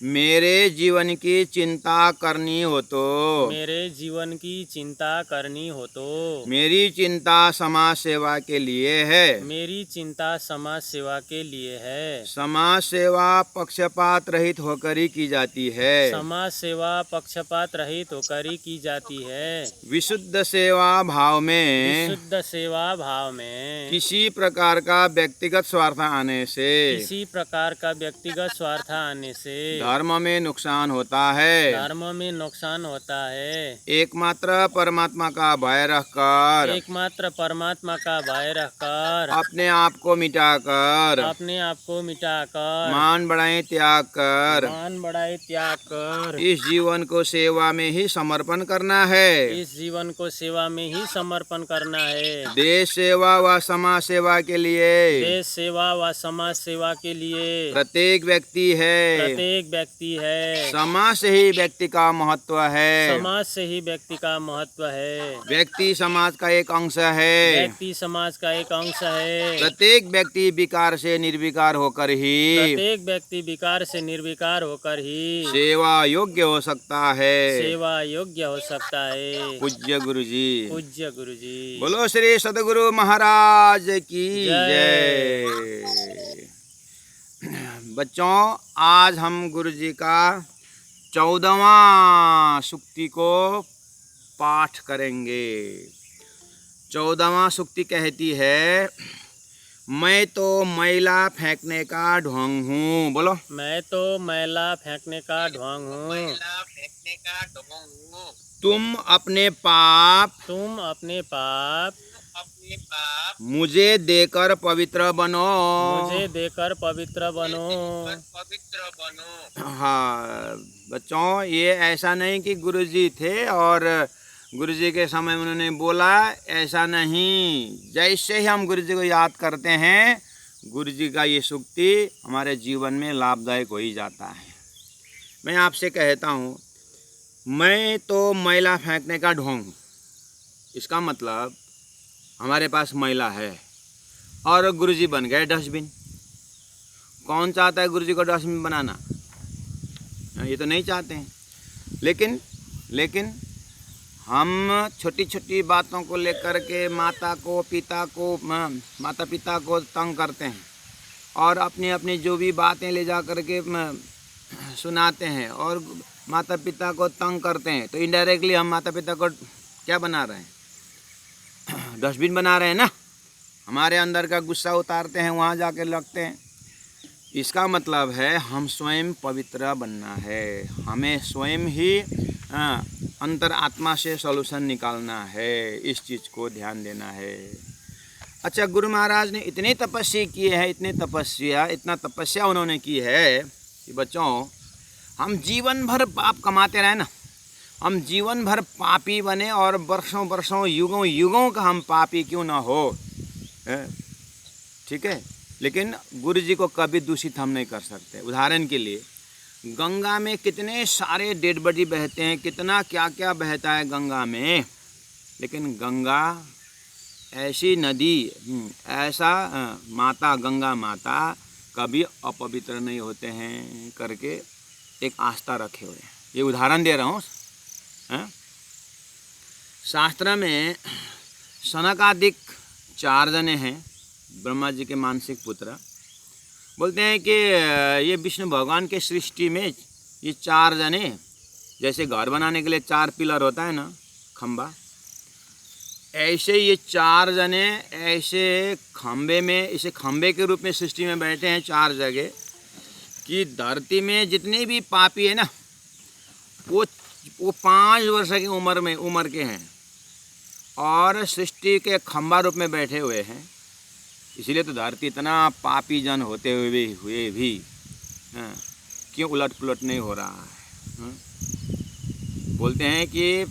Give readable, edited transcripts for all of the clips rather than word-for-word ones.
मेरे जीवन की चिंता करनी हो तो, मेरे जीवन की चिंता करनी हो तो, मेरी चिंता समाज सेवा के लिए है। मेरी चिंता समाज सेवा के लिए है। समाज सेवा पक्षपात रहित होकर ही की जाती है। समाज सेवा पक्षपात रहित होकर ही की जाती है। विशुद्ध सेवा भाव में विशुद्ध सेवा भाव में किसी प्रकार का व्यक्तिगत स्वार्थ आने से, किसी प्रकार का व्यक्तिगत स्वार्थ आने से धर्म में नुकसान होता है। धर्म में नुकसान होता है। एकमात्र परमात्मा का भय रखकर, एकमात्र परमात्मा का भय रखकर, अपने आप को मिटाकर, अपने आप को मिटाकर, मान बढ़ाई त्याग कर, मान बढ़ाई त्याग कर, इस जीवन को सेवा में ही समर्पण करना है। इस जीवन को सेवा में ही समर्पण करना है। देश सेवा व समाज सेवा के लिए देश सेवा व समाज सेवा के लिए प्रत्येक व्यक्ति है। प्रत्येक व्यक्ति है। समाज से ही व्यक्ति का महत्व है। समाज से ही व्यक्ति का महत्व है। व्यक्ति समाज का एक अंश है। व्यक्ति समाज का एक अंश है। प्रत्येक व्यक्ति विकार से निर्विकार होकर ही, प्रत्येक व्यक्ति विकार से निर्विकार होकर ही सेवा योग्य हो सकता है। सेवा योग्य हो सकता है। पूज्य गुरु जी। पूज्य गुरु जी। बोलो श्री सद्गुरु महाराज की जय। जय। बच्चों, आज हम गुरु जी का 14वां सूक्ति को पाठ करेंगे। 14वां सूक्ति कहती है, मैं तो मैला फेंकने का ढोंग हूँ। बोलो, मैं तो मैला फेंकने का ढोंग हूँ। तुम अपने पाप तुम अपने पाप मुझे देकर पवित्र बनो। मुझे देकर पवित्र बनो। हाँ बच्चों, ये ऐसा नहीं कि गुरुजी थे और गुरुजी के समय में उन्होंने बोला, ऐसा नहीं। जैसे ही हम गुरुजी को याद करते हैं, गुरुजी का ये सूक्ति हमारे जीवन में लाभदायक हो ही जाता है। मैं आपसे कहता हूँ, मैं तो मैला फेंकने का ढोंग हूँ। इसका मतलब हमारे पास मैला है और गुरुजी बन गए डस्टबिन। कौन चाहता है गुरुजी को डस्टबिन बनाना? ये तो नहीं चाहते हैं। लेकिन हम छोटी छोटी बातों को लेकर के माता पिता को तंग करते हैं और अपनी अपनी जो भी बातें ले जा कर के सुनाते हैं और माता पिता को तंग करते हैं। तो इनडायरेक्टली हम माता पिता को क्या बना रहे हैं? डस्टबिन बना रहे हैं ना। हमारे अंदर का गुस्सा उतारते हैं, वहाँ जाके लगते हैं। इसका मतलब है हम स्वयं पवित्र बनना है। हमें स्वयं ही अंतर आत्मा से सॉल्यूशन निकालना है। इस चीज़ को ध्यान देना है। अच्छा, गुरु महाराज ने इतनी तपस्या की है, इतना तपस्या उन्होंने की है कि बच्चों, हम जीवन भर पाप कमाते रहे ना, हम जीवन भर पापी बने और वर्षों वर्षों युगों युगों का हम पापी क्यों ना हो, ठीक है। लेकिन गुरु जी को कभी दूषित हम नहीं कर सकते। उदाहरण के लिए, गंगा में कितने सारे डेड बॉडी बहते हैं, कितना क्या क्या बहता है गंगा में, लेकिन गंगा ऐसी नदी, ऐसा माता, गंगा माता कभी अपवित्र नहीं होते हैं करके एक आस्था रखे हुए हैं। ये उदाहरण दे रहा हूँ। शास्त्र में सनकादिक 4 जने हैं, ब्रह्मा जी के मानसिक पुत्र। बोलते हैं कि ये विष्णु भगवान के सृष्टि में ये 4 जने, जैसे घर बनाने के लिए 4 पिलर होता है ना, खंबा, ऐसे ये 4 जने ऐसे खंबे में, इसे खंबे के रूप में सृष्टि में बैठे हैं 4 जगह, कि धरती में जितने भी पापी है ना, वो 5 वर्ष की उम्र के हैं और सृष्टि के खंबा रूप में बैठे हुए हैं। इसीलिए तो धरती इतना पापी जन होते हुए भी क्यों उलट पुलट नहीं हो रहा है। बोलते हैं कि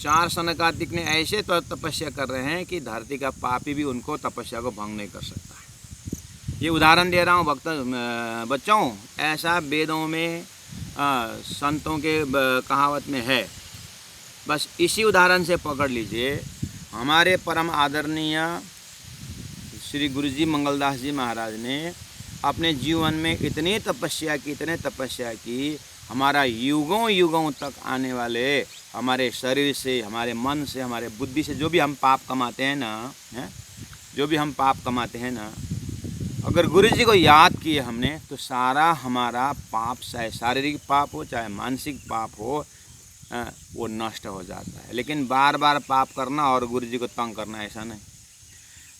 4 सनकादिक ने ऐसे तो तपस्या कर रहे हैं कि धरती का पापी भी उनको तपस्या को भंग नहीं कर सकता है। ये उदाहरण दे रहा हूँ बच्चों। ऐसा वेदों में संतों के कहावत में है। बस इसी उदाहरण से पकड़ लीजिए। हमारे परम आदरणीय श्री गुरुजी मंगलदास जी महाराज ने अपने जीवन में इतनी तपस्या की हमारा युगों युगों तक आने वाले हमारे शरीर से, हमारे मन से, हमारे बुद्धि से जो भी हम पाप कमाते हैं ना, हैं, जो भी हम पाप कमाते हैं ना, अगर गुरु जी को याद किए हमने तो सारा हमारा पाप, चाहे शारीरिक पाप हो चाहे मानसिक पाप हो, वो नष्ट हो जाता है। लेकिन बार बार पाप करना और गुरु जी को तंग करना, ऐसा नहीं।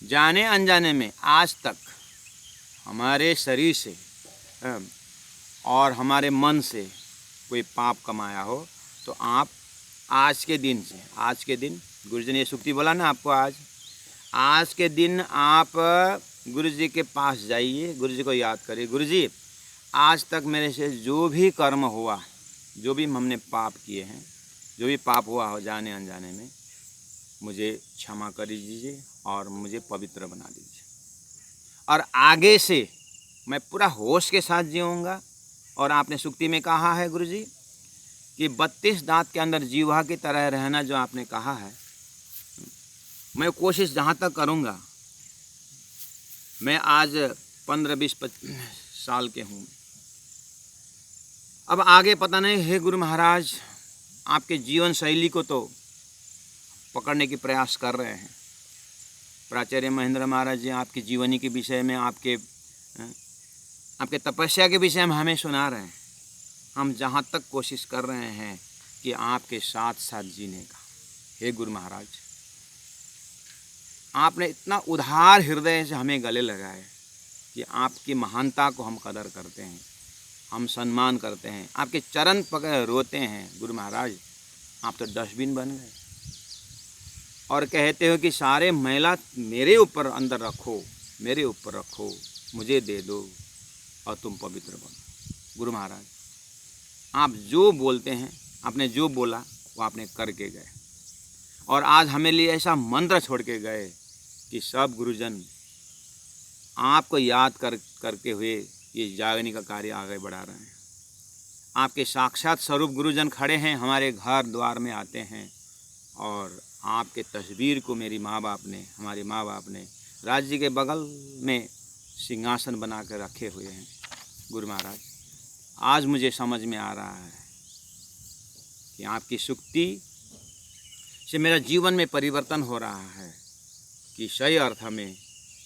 जाने अनजाने में आज तक हमारे शरीर से और हमारे मन से कोई पाप कमाया हो तो आप आज के दिन से, आज के दिन गुरु जी ने ये सुक्ति बोला ना आपको, आज के दिन आप गुरु जी के पास जाइए, गुरु जी को याद करिए, गुरु जी आज तक मेरे से जो भी कर्म हुआ, जो भी हमने पाप किए हैं, जो भी पाप हुआ हो जाने अनजाने में, मुझे क्षमा कर दीजिए और मुझे पवित्र बना दीजिए, और आगे से मैं पूरा होश के साथ जीऊँगा। और आपने सुक्ति में कहा है गुरु जी कि 32 दांत के अंदर जीवा की तरह रहना, जो आपने कहा है, मैं कोशिश जहाँ तक करूँगा। मैं आज 15-20-25 साल के हूँ, अब आगे पता नहीं। हे गुरु महाराज, आपके जीवन शैली को तो पकड़ने की प्रयास कर रहे हैं। प्राचार्य महेंद्र महाराज जी आपकी जीवनी के विषय में, आपके तपस्या के विषय में हमें सुना रहे हैं। हम जहाँ तक कोशिश कर रहे हैं कि आपके साथ साथ जीने का। हे गुरु महाराज, आपने इतना उदार हृदय से हमें गले लगाए कि आपकी महानता को हम कदर करते हैं, हम सम्मान करते हैं, आपके चरण पकड़ रोते हैं। गुरु महाराज, आप तो डस्टबिन बन गए और कहते हो कि सारे मैला मेरे ऊपर अंदर रखो, मेरे ऊपर रखो, मुझे दे दो और तुम पवित्र बनो। गुरु महाराज, आप जो बोलते हैं, आपने जो बोला वो आपने करके गए, और आज हमें लिए ऐसा मंत्र छोड़ के गए कि सब गुरुजन आपको याद करके हुए ये जागने का कार्य आगे बढ़ा रहे हैं। आपके साक्षात स्वरूप गुरुजन खड़े हैं, हमारे घर द्वार में आते हैं, और आपके तस्वीर को मेरी माँ बाप ने, हमारे माँ बाप ने राज्य के बगल में सिंहासन बना कर रखे हुए हैं। गुरु महाराज, आज मुझे समझ में आ रहा है कि आपकी सुक्ति से मेरा जीवन में परिवर्तन हो रहा है, कि सही अर्थ में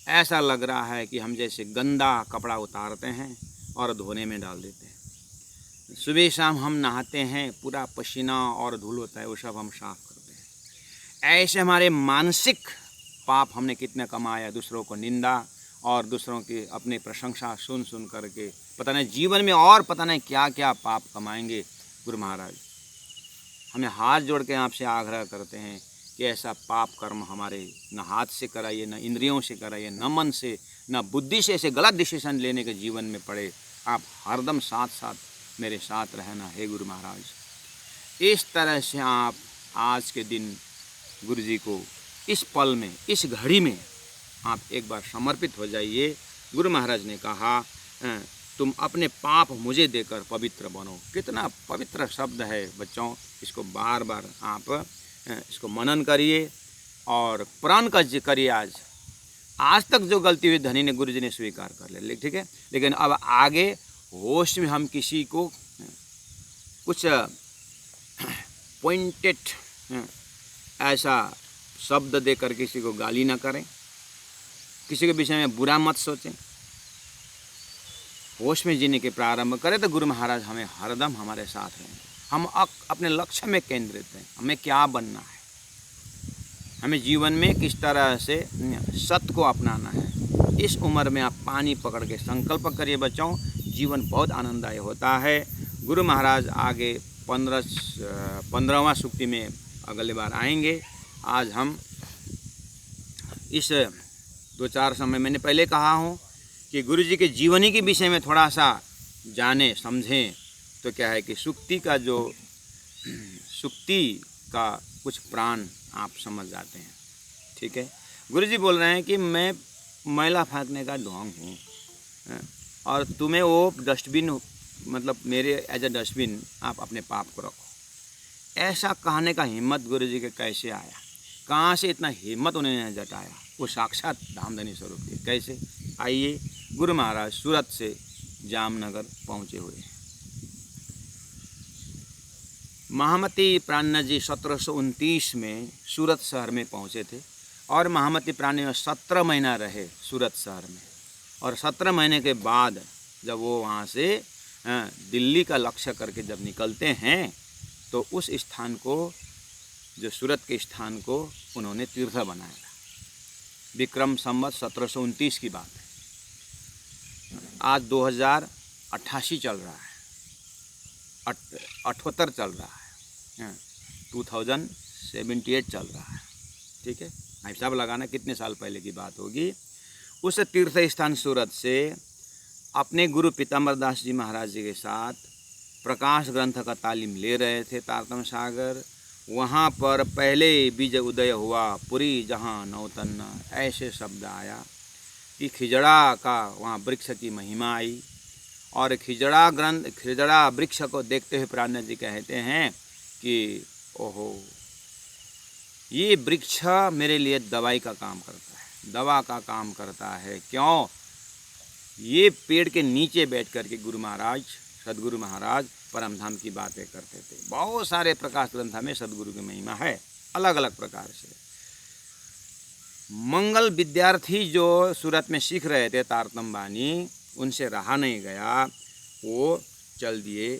ऐसा लग रहा है कि हम जैसे गंदा कपड़ा उतारते हैं और धोने में डाल देते हैं। सुबह शाम हम नहाते हैं, पूरा पसीना और धूल होता है, वो सब हम साफ करते हैं। ऐसे हमारे मानसिक पाप हमने कितने कमाया, दूसरों को निंदा और दूसरों की अपनी प्रशंसा सुन सुन करके पता नहीं जीवन में और पता नहीं क्या क्या पाप कमाएंगे। गुरु महाराज, हमें हाथ जोड़ के आपसे आग्रह करते हैं कि ऐसा पाप कर्म हमारे न हाथ से कराइए, न इंद्रियों से कराइए, न मन से, न बुद्धि से ऐसे गलत डिसीजन लेने के जीवन में पड़े। आप हरदम साथ साथ मेरे साथ रहना। हे गुरु महाराज, इस तरह से आप आज के दिन गुरु जी को इस पल में, इस घड़ी में आप एक बार समर्पित हो जाइए। गुरु महाराज ने कहा, तुम अपने पाप मुझे देकर पवित्र बनो। कितना पवित्र शब्द है बच्चों, इसको बार बार आप इसको मनन करिए और प्रण का करिए। आज तक जो गलती हुई धनी ने, गुरु जी ने स्वीकार कर ले, ठीक है। लेकिन अब आगे होश में हम किसी को कुछ पॉइंटेड ऐसा शब्द देकर किसी को गाली ना करें, किसी के विषय में बुरा मत सोचें, होश में जीने के प्रारंभ करें तो गुरु महाराज हमें हरदम हमारे साथ रहेंगे। हम अपने लक्ष्य में केंद्रित हैं, हमें क्या बनना है, हमें जीवन में किस तरह से सत्य को अपनाना है। इस उम्र में आप पानी पकड़ के संकल्प करिए बच्चों, जीवन बहुत आनंददायक होता है। गुरु महाराज आगे 15वां सूक्ति में अगली बार आएंगे। आज हम इस 2-4 समय, मैंने पहले कहा हूँ कि गुरु जी के जीवनी के विषय में थोड़ा सा जाने समझें तो क्या है कि सुक्ति का कुछ प्राण आप समझ जाते हैं, ठीक है। गुरु जी बोल रहे हैं कि मैं मैला फेंकने का ढोंग हूँ और तुम्हें वो डस्टबिन, मतलब मेरे एज ए डस्टबिन आप अपने पाप को रखो। ऐसा कहने का हिम्मत गुरु जी के कैसे आया, कहाँ से इतना हिम्मत उन्होंने जताया? वो साक्षात धामधनी स्वरूप थे। कैसे? आइए, गुरु महाराज सूरत से जामनगर पहुँचे हुए हैं। महामती प्राण जी 1729 में सूरत शहर में पहुँचे थे और महामती प्राण 17 महीना रहे सूरत शहर में। और 17 महीने के बाद जब वो वहाँ से दिल्ली का लक्ष्य करके जब निकलते हैं तो उस स्थान को, जो सूरत के स्थान को उन्होंने तीर्थ बनाया। विक्रम संवत 1729 की बात है। आज 2088 चल रहा है, 78 चल रहा है, 2078 चल रहा है। ठीक है, हिसाब लगाना कितने साल पहले की बात होगी। उस तीर्थ स्थान सूरत से अपने गुरु पीताम्बर दास जी महाराज जी के साथ प्रकाश ग्रंथ का तालीम ले रहे थे तारतम सागर। वहाँ पर पहले बीज उदय हुआ पुरी जहाँ नौतन, ऐसे शब्द आया कि खिजड़ा का वहाँ वृक्ष की महिमा आई। और खिजड़ा वृक्ष को देखते हुए प्राण जी कहते हैं कि ओहो, ये वृक्ष मेरे लिए दवाई का काम करता है, दवा का काम करता है। क्यों? ये पेड़ के नीचे बैठ कर के गुरु महाराज, सदगुरु महाराज परमधाम की बातें करते थे। बहुत सारे प्रकाश ग्रंथ में सदगुरु की महिमा है अलग अलग प्रकार से। मंगल विद्यार्थी जो सूरत में सीख रहे थे तारतम बानी, उनसे रहा नहीं गया, वो चल दिए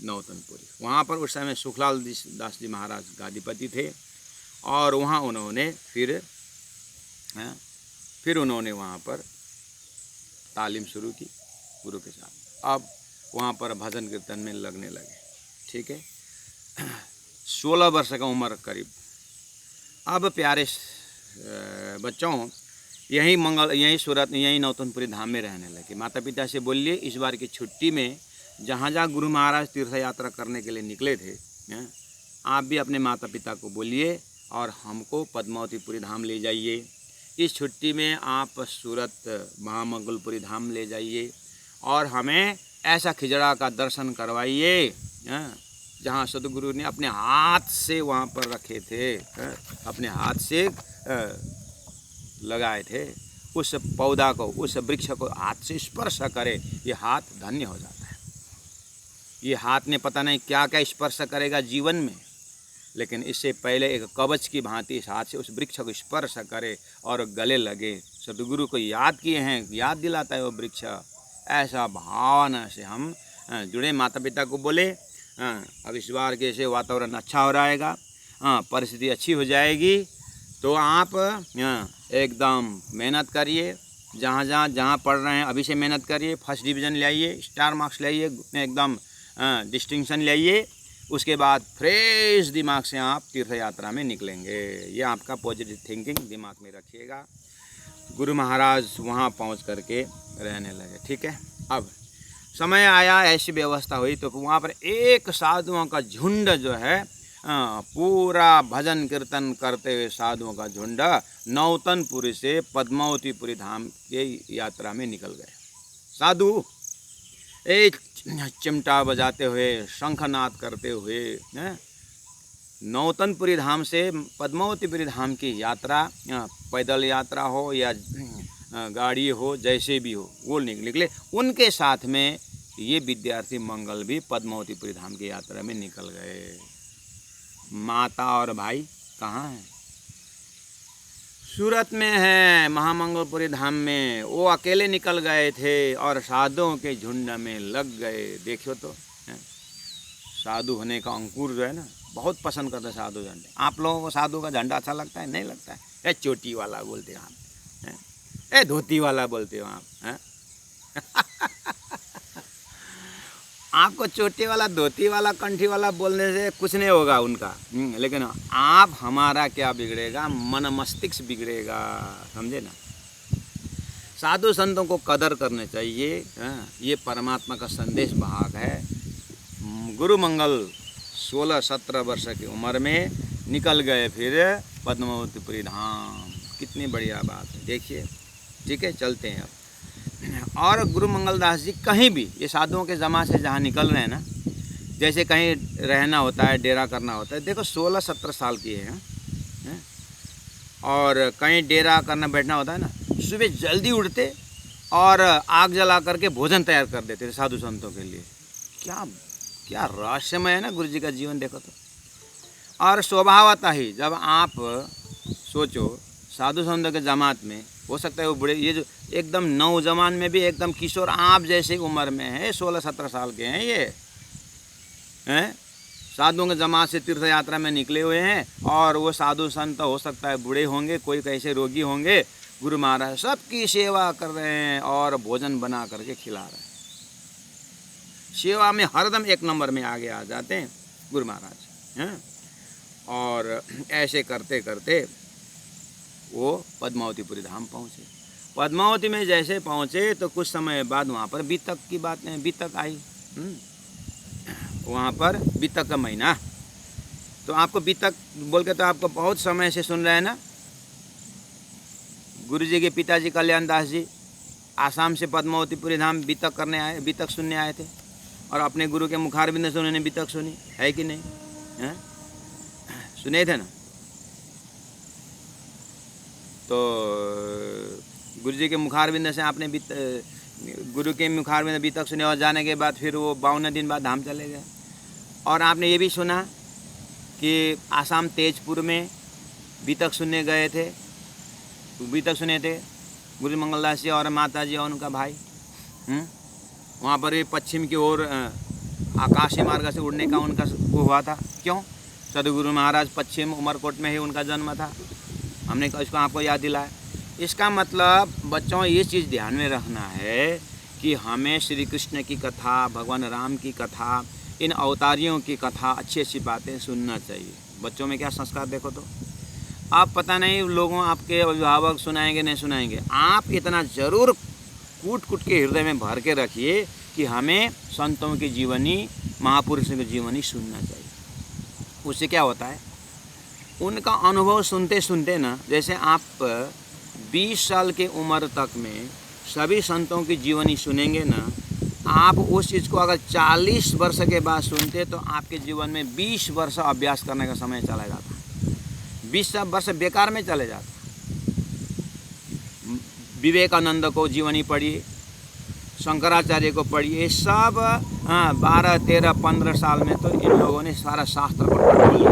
नौतनपुरी। वहाँ पर उस समय सुखलाल दास जी महाराज गादीपति थे और वहाँ उन्होंने फिर उन्होंने वहाँ पर तालीम शुरू की गुरु के साथ। अब वहाँ पर भजन कीर्तन में लगने लगे। ठीक है, 16 वर्ष का उम्र करीब। अब प्यारे बच्चों, यहीं सूरत, यहीं नौतनपुरी धाम में रहने लगे। माता पिता से बोलिए इस बार की छुट्टी में जहाँ जहाँ गुरु महाराज तीर्थ यात्रा करने के लिए निकले थे, आप भी अपने माता पिता को बोलिए और हमको पद्मावतीपुरी धाम ले जाइए। इस छुट्टी में आप सूरत महामंगलपुरी धाम ले जाइए और हमें ऐसा खिजड़ा का दर्शन करवाइए जहाँ सदगुरु ने अपने हाथ से वहाँ पर रखे थे, अपने हाथ से लगाए थे। उस पौधा को, उस वृक्ष को हाथ से स्पर्श करे, ये हाथ धन्य हो जाता है। ये हाथ ने पता नहीं क्या क्या स्पर्श करेगा जीवन में, लेकिन इससे पहले एक कवच की भांति इस हाथ से उस वृक्ष को स्पर्श करे और गले लगे। सदगुरु को याद किए हैं, याद दिलाता है वो वृक्ष। ऐसा भावना से हम जुड़े। माता पिता को बोले अब इस बार कैसे वातावरण अच्छा हो रहेगा, परिस्थिति अच्छी हो जाएगी, तो आप एकदम मेहनत करिए। जहाँ पढ़ रहे हैं अभी से मेहनत करिए, फर्स्ट डिवीज़न ले आइए, स्टार मार्क्स ले आइए, एकदम डिस्टिंक्शन ले आइए। उसके बाद फ्रेश दिमाग से आप तीर्थ यात्रा में निकलेंगे। ये आपका पॉजिटिव थिंकिंग दिमाग में रखिएगा। गुरु महाराज वहाँ पहुँच करके रहने लगे। ठीक है, अब समय आया, ऐसी व्यवस्था हुई तो वहाँ पर एक साधुओं का झुंड जो है, पूरा भजन कीर्तन करते हुए साधुओं का झुंड नौतनपुरी से पद्मावतीपुरी धाम के यात्रा में निकल गए। साधु एक चिमटा बजाते हुए, शंखनाद करते हुए नौतनपुरी धाम से पद्मावतीपुरी धाम की यात्रा, पैदल यात्रा हो या गाड़ी हो, जैसे भी हो, वो निकले। उनके साथ में ये विद्यार्थी मंगल भी पद्मावतीपुरी धाम की यात्रा में निकल गए। माता और भाई कहाँ हैं? सूरत में है, महामंगलपुरी धाम में। वो अकेले निकल गए थे और साधुओं के झुंड में लग गए। देखियो तो साधु होने का अंकुर जो है ना, बहुत पसंद करते हैं साधु झंडे। आप लोगों को साधु का झंडा अच्छा लगता है? नहीं लगता है? ए चोटी वाला बोलते हो आप, ए धोती वाला बोलते हो आप। आपको चोटी वाला, धोती वाला, कंठी वाला बोलने से कुछ नहीं होगा उनका, लेकिन आप, हमारा क्या बिगड़ेगा? मन मस्तिष्क बिगड़ेगा, समझे ना। साधु संतों को कदर करने चाहिए। ये परमात्मा का संदेश भाग है। गुरु मंगल 16-17 वर्ष की उम्र में निकल गए फिर पद्मावतीपुरी धाम। कितनी बढ़िया बात है, देखिए। ठीक है, चलते हैं अब। और गुरु मंगलदास जी कहीं भी, ये साधुओं के जमा से जहाँ निकल रहे हैं ना, जैसे कहीं रहना होता है, डेरा करना होता है। देखो 16-17 साल की है, और कहीं डेरा करना बैठना होता है ना, सुबह जल्दी उठते और आग जला करके भोजन तैयार कर देते थे साधु संतों के लिए। क्या क्या रहस्यमय है ना गुरु जी का जीवन, देखो तो। और स्वभावतः ही जब आप सोचो साधु संतों के जमात में, हो सकता है वो बड़े, ये जो एकदम नौजवान में भी एकदम किशोर आप जैसे उम्र में है, 16-17 साल के हैं ये, हैं साधुओं के जमात से तीर्थ यात्रा में निकले हुए हैं। और वो साधु संत हो सकता है बूढ़े होंगे, कोई कैसे रोगी होंगे, गुरु महाराज सबकी सेवा कर रहे हैं और भोजन बना करके खिला रहे हैं। सेवा में हरदम एक नंबर में आगे आ जाते हैं गुरु महाराज हैं। और ऐसे करते करते वो पद्मावतीपुरी धाम पहुँचे। पद्मावती में जैसे पहुँचे तो कुछ समय बाद वहाँ पर बीतक की बातें, बीतक आई। वहाँ पर बीतक का महीना, तो आपको बीतक बोल के तो आपको बहुत समय से सुन रहे हैं ना। गुरु जी के पिताजी कल्याण दास जी आसाम से पद्मावतीपुरी धाम बीतक करने आए, बीतक सुनने आए थे, और अपने गुरु के मुखारबिंद से उन्होंने बीतक सुनी, है कि नहीं? हैं सुने थे ना। तो गुरु जी के मुखारबिंद से आपने गुरु के मुखारबिंद बीतक सुने, और जाने के बाद फिर वो 52 दिन बाद धाम चले गए। और आपने ये भी सुना कि आसाम तेजपुर में बीतक सुनने गए थे, बीतक सुने थे गुरु मंगलदास जी और माता जी और उनका भाई। वहाँ पर पश्चिम की ओर आकाशीय मार्ग से उड़ने का उनका वो हुआ था। क्यों? सदगुरु महाराज पश्चिम उमरकोट में ही उनका जन्म था। हमने इसको आपको याद दिलाया। इसका मतलब बच्चों ये चीज़ ध्यान में रखना है कि हमें श्री कृष्ण की कथा, भगवान राम की कथा, इन अवतारियों की कथा, अच्छी अच्छी बातें सुनना चाहिए। बच्चों में क्या संस्कार देखो तो। आप पता नहीं लोगों, आपके अभिभावक सुनाएंगे नहीं सुनाएंगे, आप इतना ज़रूर कूट कूट के हृदय में भर के रखिए कि हमें संतों की जीवनी, महापुरुषों की जीवनी सुनना चाहिए। उससे क्या होता है, उनका अनुभव सुनते सुनते ना, जैसे आप 20 साल के उम्र तक में सभी संतों की जीवनी सुनेंगे ना, आप उस चीज़ को अगर 40 वर्ष के बाद सुनते तो आपके जीवन में 20 वर्ष अभ्यास करने का समय चला जाता है, 20 वर्ष बेकार में चले जाता। विवेकानंद को जीवनी पढ़िए, शंकराचार्य को पढ़िए, सब 12, 13, 15 साल में तो इन लोगों ने सारा शास्त्र को पढ़ लिया।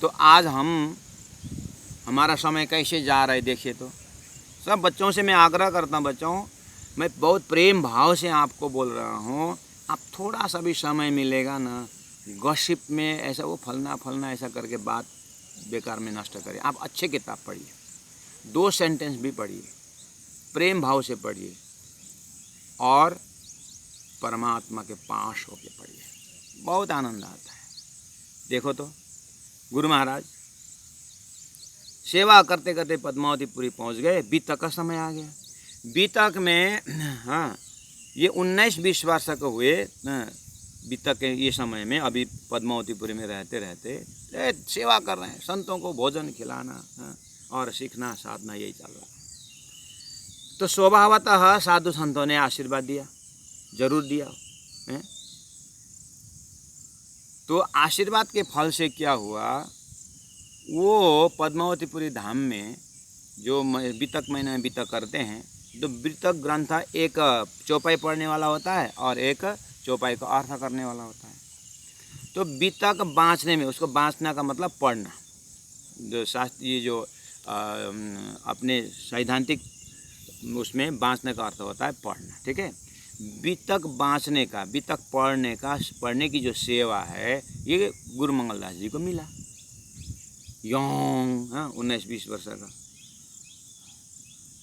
तो आज हमारा समय कैसे जा रहा है देखिए तो। सब बच्चों से मैं आग्रह करता हूँ, बच्चों मैं बहुत प्रेम भाव से आपको बोल रहा हूँ, आप थोड़ा सा भी समय मिलेगा ना, गॉसिप में ऐसा वो फलना ऐसा करके बात बेकार में नष्ट करिए। आप अच्छे किताब पढ़िए, 2 सेंटेंस भी पढ़िए, प्रेम भाव से पढ़िए और परमात्मा के पास होके पढ़िए, बहुत आनंद आता है। देखो तो गुरु महाराज सेवा करते करते पद्मावतीपुरी पहुंच गए। बीतक का समय आ गया। बीतक में ये 19-20 वर्ष के हुए। बीतक के ये समय में अभी पद्मावतीपुरी में रहते रहते सेवा कर रहे हैं, संतों को भोजन खिलाना और सीखना साधना, यही चल रहा है। तो स्वभावतः साधु संतों ने आशीर्वाद दिया, जरूर दिया है। तो आशीर्वाद के फल से क्या हुआ, वो पद्मावतीपुरी धाम में जो बीतक महीने में बीतक करते हैं, तो बीतक ग्रंथ एक चौपाई पढ़ने वाला होता है और एक चौपाई का अर्थ करने वाला होता है। तो बीतक बाँचने में, उसको बाँचना का मतलब पढ़ना, जो शास्त्र ये जो अपने सैद्धांतिक उसमें बाँचने का अर्थ होता है पढ़ना, ठीक है। बीतक बाँचने का, बीतक पढ़ने की जो सेवा है, ये गुरु मंगलदास जी को मिला। यंग 19-20 वर्ष का,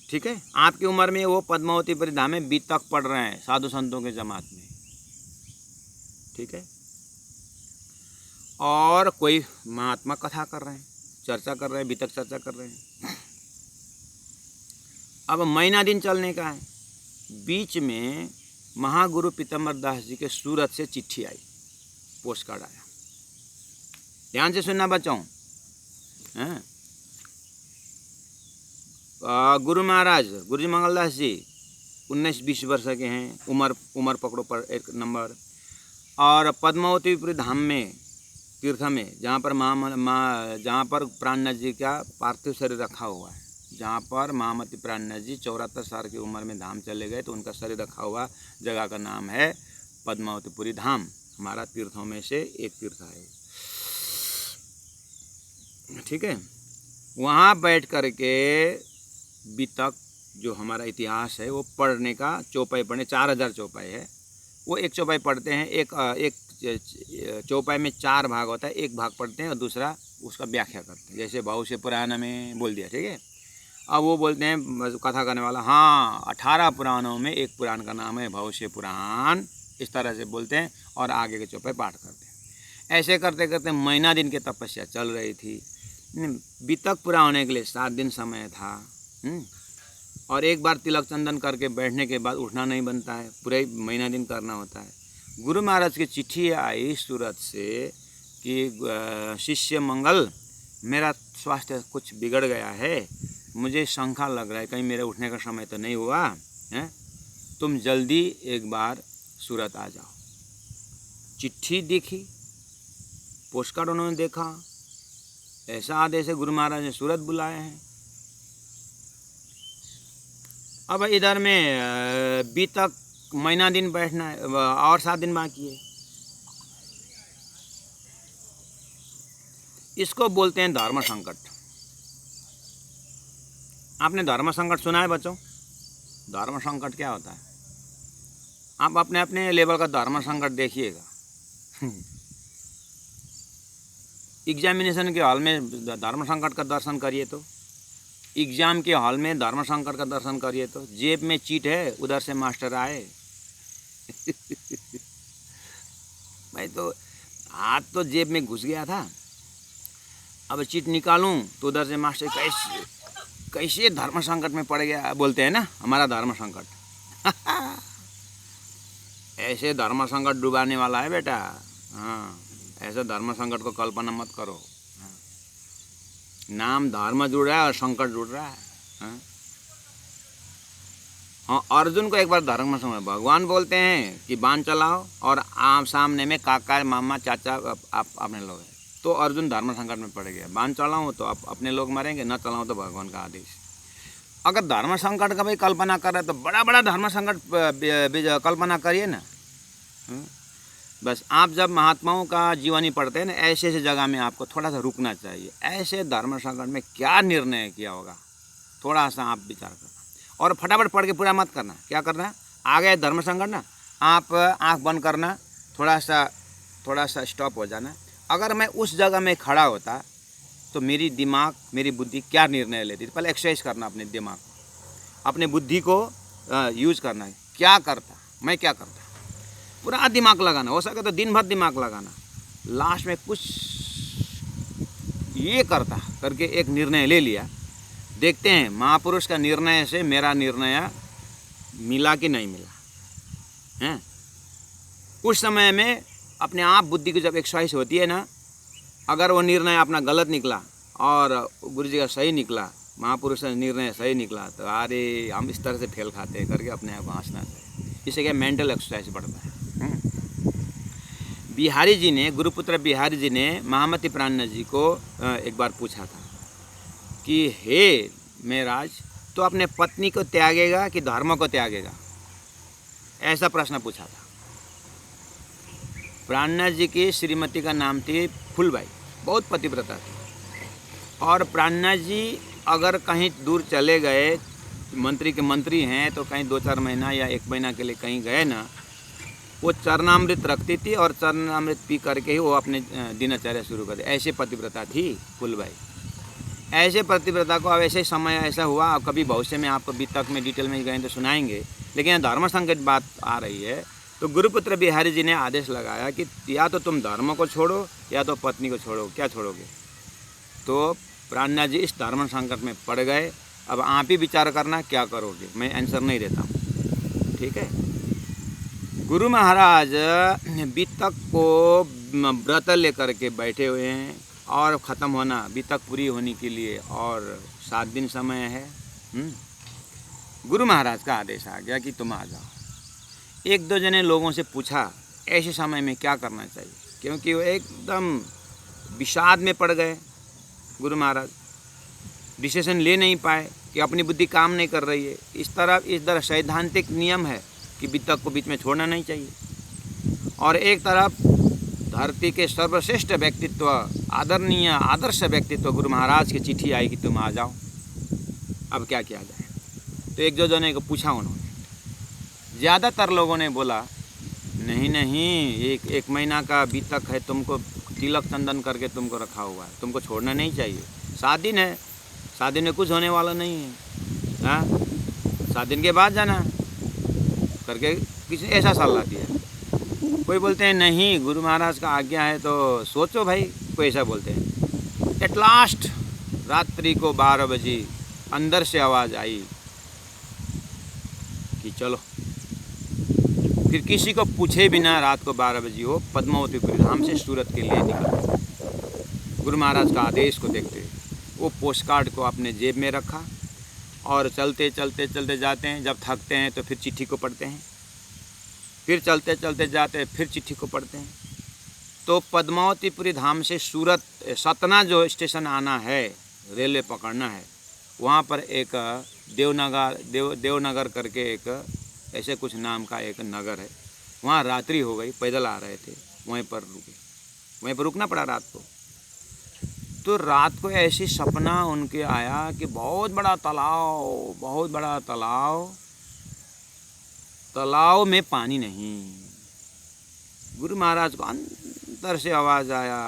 ठीक है। आपकी उम्र में वो पद्मावतीपुरी धाम में बीतक पढ़ रहे हैं साधु संतों के जमात में, ठीक है। और कोई महात्मा कथा कर रहे हैं, चर्चा कर रहे हैं, बीतक चर्चा कर रहे हैं। अब महीना दिन चलने का है। बीच में महागुरु पीताम्बर दास जी के सूरत से चिट्ठी आई, पोस्ट कार्ड आया। ध्यान से सुनना बच्चों। गुरु महाराज, गुरु जी मंगलदास जी 19-20 वर्ष के हैं, उम्र पकड़ो पर एक नंबर। और पद्मावतीपुरी धाम में, तीर्थ में, जहाँ पर प्राणनाथ जी का पार्थिव शरीर रखा हुआ है, जहाँ पर महामती प्राणनाथ जी 74 साल की उम्र में धाम चले गए, तो उनका शरीर रखा हुआ जगह का नाम है पद्मावतीपुरी धाम हमारा तीर्थों में से एक तीर्थ है, ठीक है। वहाँ बैठ कर के बीतक जो हमारा इतिहास है वो पढ़ने का, चौपाई पढ़ने 4000 चौपाई है, वो एक चौपाई पढ़ते हैं। एक चौपाई में 4 भाग होता है, एक भाग पढ़ते हैं और दूसरा उसका व्याख्या करते हैं। जैसे भविष्य पुराण में बोल दिया, ठीक है। अब वो बोलते हैं कथा करने वाला, हाँ 18 पुराणों में एक पुराण का नाम है भविष्य पुराण, इस तरह से बोलते हैं और आगे के चौपाई पाठ करते हैं। ऐसे करते करते महीना दिन की तपस्या चल रही थी। बीतक पूरा होने के लिए 7 दिन समय था। और एक बार तिलक चंदन करके बैठने के बाद उठना नहीं बनता है, पूरे महीना दिन करना होता है। गुरु महाराज की चिट्ठी आई सूरत से कि शिष्य मंगल, मेरा स्वास्थ्य कुछ बिगड़ गया है, मुझे शंका लग रहा है कहीं मेरे उठने का समय तो नहीं हुआ है, तुम जल्दी एक बार सूरत आ जाओ। चिट्ठी देखी, पोस्टकार्ड उन्होंने देखा, ऐसा आदेश है गुरु महाराज ने सूरत बुलाए हैं। अब इधर में बीतक महीना दिन बैठना है और 7 दिन बाकी है। इसको बोलते हैं धर्म संकट। आपने धर्म संकट सुना है बच्चों? धर्म संकट क्या होता है? आप अपने अपने लेवल का धर्म संकट देखिएगा। एग्जामिनेशन के हॉल में धर्म संकट का दर्शन करिए तो, एग्जाम के हॉल में धर्म संकट का दर्शन करिए तो, जेब में चीट है उधर से मास्टर आए। भाई तो हाथ तो जेब में घुस गया था, अब चीट निकालूं तो उधर से मास्टर कैसे धर्म संकट में पड़ गया, बोलते हैं ना हमारा धर्म संकट। ऐसे धर्म संकट डुबाने वाला है बेटा। हाँ, ऐसे धर्म संकट को कल्पना मत करो। नाम धर्म जुड़ रहा है और संकट जुड़ रहा है। हाँ, अर्जुन को एक बार धर्म संकट, भगवान बोलते हैं कि बाण चलाओ और आम सामने में काका मामा चाचा आप अपने लोग हैं, तो अर्जुन धर्म संकट में पड़ गया। बाण चलाऊँ तो आप अपने लोग मरेंगे, न चलाऊँ तो भगवान का आदेश। अगर धर्म संकट का भाई कल्पना कर रहे हैं तो बड़ा बड़ा धर्म संकट कल्पना करिए ना। बस आप जब महात्माओं का जीवनी पढ़ते हैं ना, ऐसे ऐसे जगह में आपको थोड़ा सा रुकना चाहिए। ऐसे धर्म संकट में क्या निर्णय किया होगा, थोड़ा सा आप विचार करना और फटाफट पढ़ के पूरा मत करना। क्या करना, आ गया धर्म संकट ना, आप आंख बंद करना, थोड़ा सा स्टॉप हो जाना। अगर मैं उस जगह में खड़ा होता तो मेरी दिमाग, मेरी बुद्धि क्या निर्णय लेती थी। पहले एक्सरसाइज करना अपने दिमाग, अपने बुद्धि को यूज करना। क्या करता मैं, क्या करता, पूरा दिमाग लगाना, हो सके तो दिन भर दिमाग लगाना। लास्ट में कुछ ये करता करके एक निर्णय ले लिया। देखते हैं महापुरुष का निर्णय से मेरा निर्णय मिला कि नहीं मिला है। उस समय में अपने आप बुद्धि की जब एक्सरसाइज होती है ना, अगर वो निर्णय अपना गलत निकला और गुरु जी का सही निकला, महापुरुष का निर्णय सही निकला, तो अरे हम इस तरह से फेल खाते हैं करके अपने आप को हंसना चाहिए। इससे क्या मेंटल एक्सरसाइज बढ़ता है। बिहारी जी ने, गुरुपुत्र बिहारी जी ने महामती प्राण जी को एक बार पूछा था कि हे महाराज, तो अपने पत्नी को त्यागेगा कि धर्म को त्यागेगा, ऐसा प्रश्न पूछा था। प्राणनाथ जी की श्रीमती का नाम थी फूलबाई, बहुत पतिव्रता थी। और प्राणनाथ जी अगर कहीं दूर चले गए, मंत्री के मंत्री हैं, तो कहीं 2-4 महीना या 1 महीना के लिए कहीं गए ना, वो चरणामृत रखती थी और चरणामृत पी करके ही वो अपने दिनचर्या शुरू करती। ऐसे पतिव्रता थी फूलबाई। ऐसे पतिव्रता को अब ऐसे समय ऐसा हुआ, अब कभी भविष्य में आपको बीतक में डिटेल में गए तो सुनाएंगे, लेकिन धर्म संकट बात आ रही है। तो गुरुपुत्र बिहारी जी ने आदेश लगाया कि या तो तुम धर्म को छोड़ो या तो पत्नी को छोड़ो, क्या छोड़ोगे। तो प्राणनाथ जी इस धर्म संकट में पड़ गए। अब आप ही विचार करना क्या करोगे, मैं आंसर नहीं देता हूँ, ठीक है। गुरु महाराज बीतक को व्रत लेकर के बैठे हुए हैं और ख़त्म होना, बीतक पूरी होने के लिए और 7 दिन समय है। गुरु महाराज का आदेश आ गया कि तुम आ जाओ। 1-2 जने लोगों से पूछा ऐसे समय में क्या करना चाहिए, क्योंकि वो एकदम विषाद में पड़ गए। गुरु महाराज डिसीजन ले नहीं पाए कि अपनी बुद्धि काम नहीं कर रही है। इस तरह सैद्धांतिक नियम है कि बीतक को बीच में छोड़ना नहीं चाहिए। और एक तरफ धरती के सर्वश्रेष्ठ व्यक्तित्व, आदरणीय आदर्श व्यक्तित्व गुरु महाराज की चिट्ठी आई कि तुम आ जाओ, अब क्या किया जाए। तो एक जो जने को पूछा उन्होंने, ज़्यादातर लोगों ने बोला नहीं नहीं, एक महीना का बीतक है, तुमको तिलक चंदन करके तुमको रखा हुआ है, तुमको छोड़ना नहीं चाहिए। 7 दिन है, 7 दिन में कुछ होने वाला नहीं है, हाँ 7 दिन के बाद जाना करके किसी ने ऐसा सलाह दिया। कोई बोलते हैं नहीं गुरु महाराज का आज्ञा है तो सोचो भाई, कोई ऐसा बोलते हैं। एट लास्ट रात्रि को 12 बजे अंदर से आवाज़ आई कि चलो। फिर किसी को पूछे बिना रात को 12 बजे वो पद्मावतीपुरी धाम से सूरत के लिए निकल। गुरु महाराज का आदेश को देखते हुए वो पोस्ट कार्ड को अपने जेब में रखा और चलते चलते चलते जाते हैं। जब थकते हैं तो फिर चिट्ठी को पढ़ते हैं, फिर चलते चलते जाते हैं, फिर चिट्ठी को पढ़ते हैं। तो पद्मावतीपुरी धाम से सूरत सतना जो स्टेशन आना है, रेलवे पकड़ना है, वहाँ पर एक देवनगर करके एक ऐसे कुछ नाम का एक नगर है, वहाँ रात्रि हो गई। पैदल आ रहे थे, वहीं पर रुके, वहीं पर रुकना पड़ा रात को। तो रात को ऐसी सपना उनके आया कि बहुत बड़ा तालाब, बहुत बड़ा तालाब, तालाब में पानी नहीं। गुरु महाराज को अंदर से आवाज़ आया,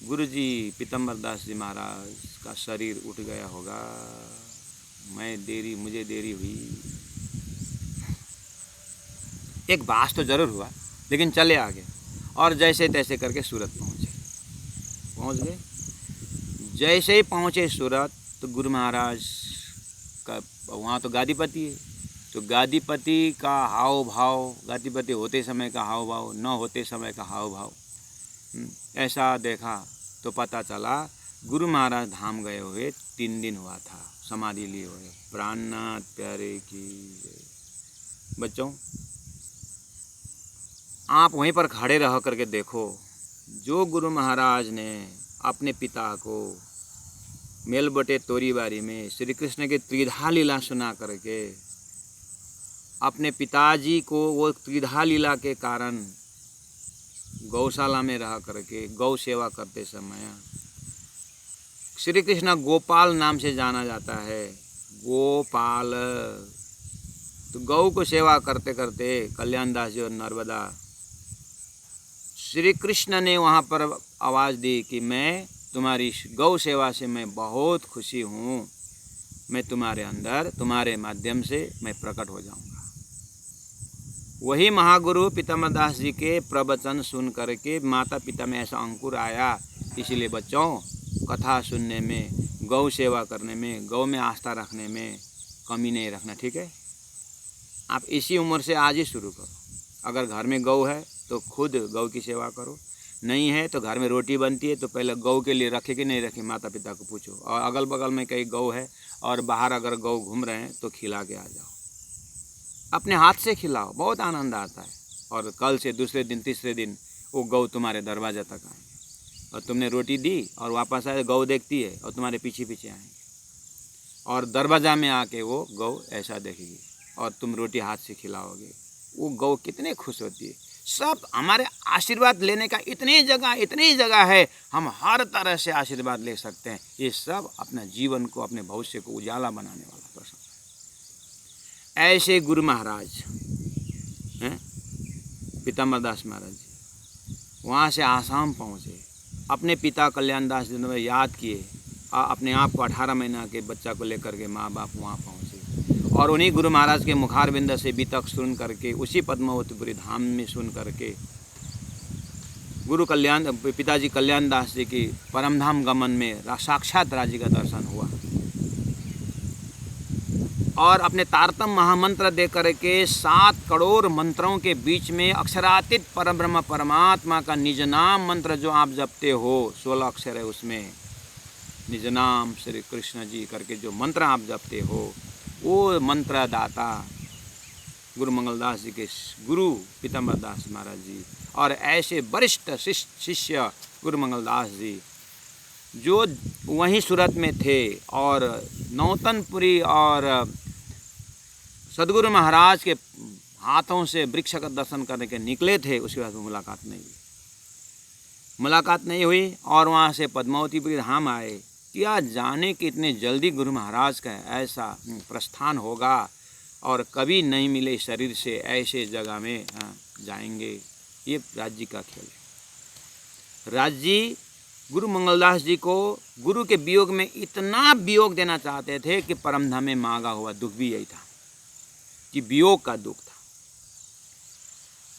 गुरुजी पीतम्बर दास जी महाराज का शरीर उठ गया होगा, मुझे देरी हुई। एक बात तो जरूर हुआ, लेकिन चले आगे और जैसे तैसे करके सूरत पहुँच गए। जैसे ही पहुँचे सूरत तो गुरु महाराज का वहाँ तो गादीपति है, तो गादीपति का हाव भाव, गादीपति होते समय का हाव भाव, न होते समय का हाव भाव ऐसा देखा तो पता चला गुरु महाराज धाम गए हुए 3 दिन हुआ था, समाधि लिए हुए। प्राणनाथ प्यारे की बच्चों, आप वहीं पर खड़े रह करके देखो, जो गुरु महाराज ने अपने पिता को मेलबटे तोरीबारी में श्री कृष्ण की त्रिधा लीला सुना करके, अपने पिताजी को वो त्रिधा लीला के कारण गौशाला में रह करके गौ सेवा करते समय, श्री कृष्ण गोपाल नाम से जाना जाता है, गोपाल, तो गौ को सेवा करते करते कल्याण दास जी और नर्मदा, श्री कृष्ण ने वहाँ पर आवाज़ दी कि मैं तुम्हारी गौ सेवा से मैं बहुत खुशी हूँ, मैं तुम्हारे अंदर, तुम्हारे माध्यम से मैं प्रकट हो जाऊँगा। वही महागुरु पीतम्बर दास जी के प्रवचन सुन करके माता पिता में ऐसा अंकुर आया। इसीलिए बच्चों, कथा सुनने में, गौ सेवा करने में, गौ में आस्था रखने में कमी नहीं रखना, ठीक है। आप इसी उम्र से आज ही शुरू करो। अगर घर में गौ है तो खुद गौ की सेवा करो, नहीं है तो घर में रोटी बनती है तो पहले गौ के लिए रखे कि नहीं रखे माता पिता को पूछो, और अगल बगल में कहीं गौ है और बाहर अगर गौ घूम रहे हैं तो खिला के आ जाओ, अपने हाथ से खिलाओ, बहुत आनंद आता है। और कल से दूसरे दिन तीसरे दिन वो गौ तुम्हारे दरवाजे तक आएंगे और तुमने रोटी दी और वापस आए, गौ देखती है और तुम्हारे पीछे पीछे आएंगे और दरवाज़ा में आके वो गौ ऐसा देखेगी और तुम रोटी हाथ से खिलाओगे, वो गौ कितने खुश होती है। सब हमारे आशीर्वाद लेने का इतनी जगह है, हम हर तरह से आशीर्वाद ले सकते हैं। ये सब अपना जीवन को, अपने भविष्य को उजाला बनाने वाला प्रश्न है। ऐसे गुरु महाराज हैं, पीतम्बर दास महाराज जी वहाँ से आसाम पहुँचे, अपने पिता कल्याण दास जी ने याद किए, अपने आप को 18 महीना के बच्चा को लेकर के माँ बाप वहाँ पहुँचे और उन्हीं गुरु महाराज के मुखारबिंद से बीतक सुन करके, उसी पद्मावतीपुरी धाम में सुन करके गुरु कल्याण पिताजी कल्याण दास जी की परमधाम गमन में साक्षात राजी का दर्शन हुआ और अपने तारतम महामंत्र दे करके 7 करोड़ मंत्रों के बीच में अक्षरातीत परब्रह्म परमात्मा का निज नाम मंत्र जो आप जपते हो, 16 अक्षर है उसमें, निज नाम श्री कृष्ण जी करके जो मंत्र आप जपते हो, वो मंत्र दाता गुरु मंगलदास जी के गुरु पीतम्बर दास महाराज जी और ऐसे वरिष्ठ शिष्य गुरु मंगलदास जी जो वहीं सूरत में थे और नौतनपुरी और सदगुरु महाराज के हाथों से वृक्ष का दर्शन करने के निकले थे, उसके बाद मुलाकात नहीं हुई। और वहाँ से पद्मावतीपुरी धाम आए। क्या जाने कि इतने जल्दी गुरु महाराज का ऐसा प्रस्थान होगा और कभी नहीं मिले शरीर से ऐसे जगह में जाएंगे। ये राज जी का खेल है। राज जी गुरु मंगलदास जी को गुरु के वियोग में इतना वियोग देना चाहते थे कि परमधाम में मांगा हुआ दुख भी यही था कि वियोग का दुख था।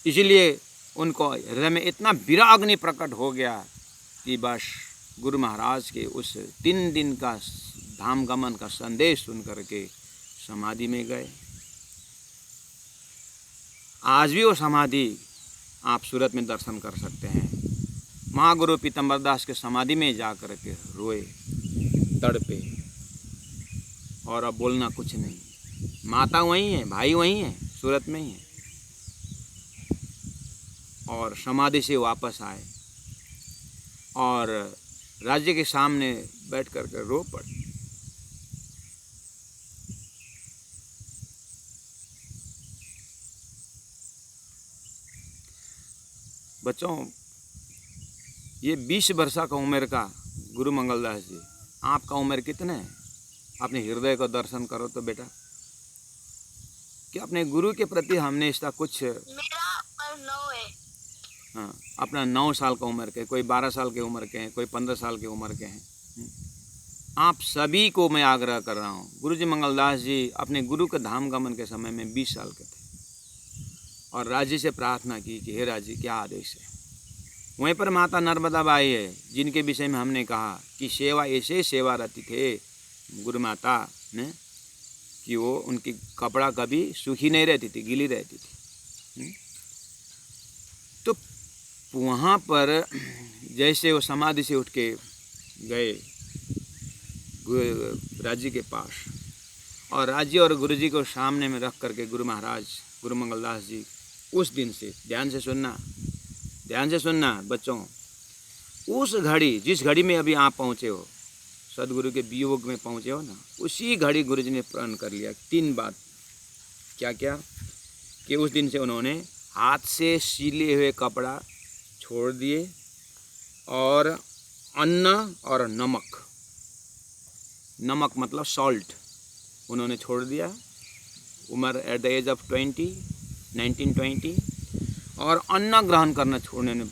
इसलिए उनको हृदय में इतना विरह अग्नि प्रकट हो गया कि बस गुरु महाराज के उस 3 दिन का धाम गमन का संदेश सुन करके समाधि में गए। आज भी वो समाधि आप सूरत में दर्शन कर सकते हैं। महागुरु पीतम्बर दास के समाधि में जा कर के रोए, तड़पे, और अब बोलना कुछ नहीं। माता वहीं है, भाई वहीं है, सूरत में ही है। और समाधि से वापस आए और राज्य के सामने बैठ कर के रो पड़े। बच्चों, ये 20 वर्ष का उम्र का गुरु मंगलदास जी, आपका उम्र कितना है? अपने हृदय को दर्शन करो तो बेटा, कि अपने गुरु के प्रति हमने इसका कुछ, मेरा 9 है। हाँ, अपना 9 साल का उम्र के, कोई 12 साल के उम्र के हैं, कोई 15 साल के उम्र के हैं। आप सभी को मैं आग्रह कर रहा हूँ, गुरु जी मंगलदास जी अपने गुरु के धाम गमन के समय में 20 साल के थे और राजी से प्रार्थना की कि हे राजी, क्या आदेश है। वहीं पर माता नर्मदा बाई है, जिनके विषय में हमने कहा कि सेवा ऐसे सेवा रहती थे गुरु माता ने कि वो उनकी कपड़ा कभी सूखी नहीं रहती थी, गीली रहती थी। तो वहाँ पर जैसे वो समाधि से उठ के गए राजी के पास, और राजी और गुरु जी को सामने में रख करके गुरु महाराज गुरु मंगलदास जी उस दिन से, ध्यान से सुनना बच्चों, उस घड़ी, जिस घड़ी में अभी आप पहुँचे हो, सदगुरु के वियोग में पहुँचे हो ना, उसी घड़ी गुरु जी ने प्रण कर लिया 3 बात। क्या क्या? कि उस दिन से उन्होंने हाथ से सिले हुए कपड़ा छोड़ दिए और अन्न और नमक मतलब सॉल्ट उन्होंने छोड़ दिया। उम्र एट द एज ऑफ 1920, और अन्न ग्रहण करना छोड़ने ने,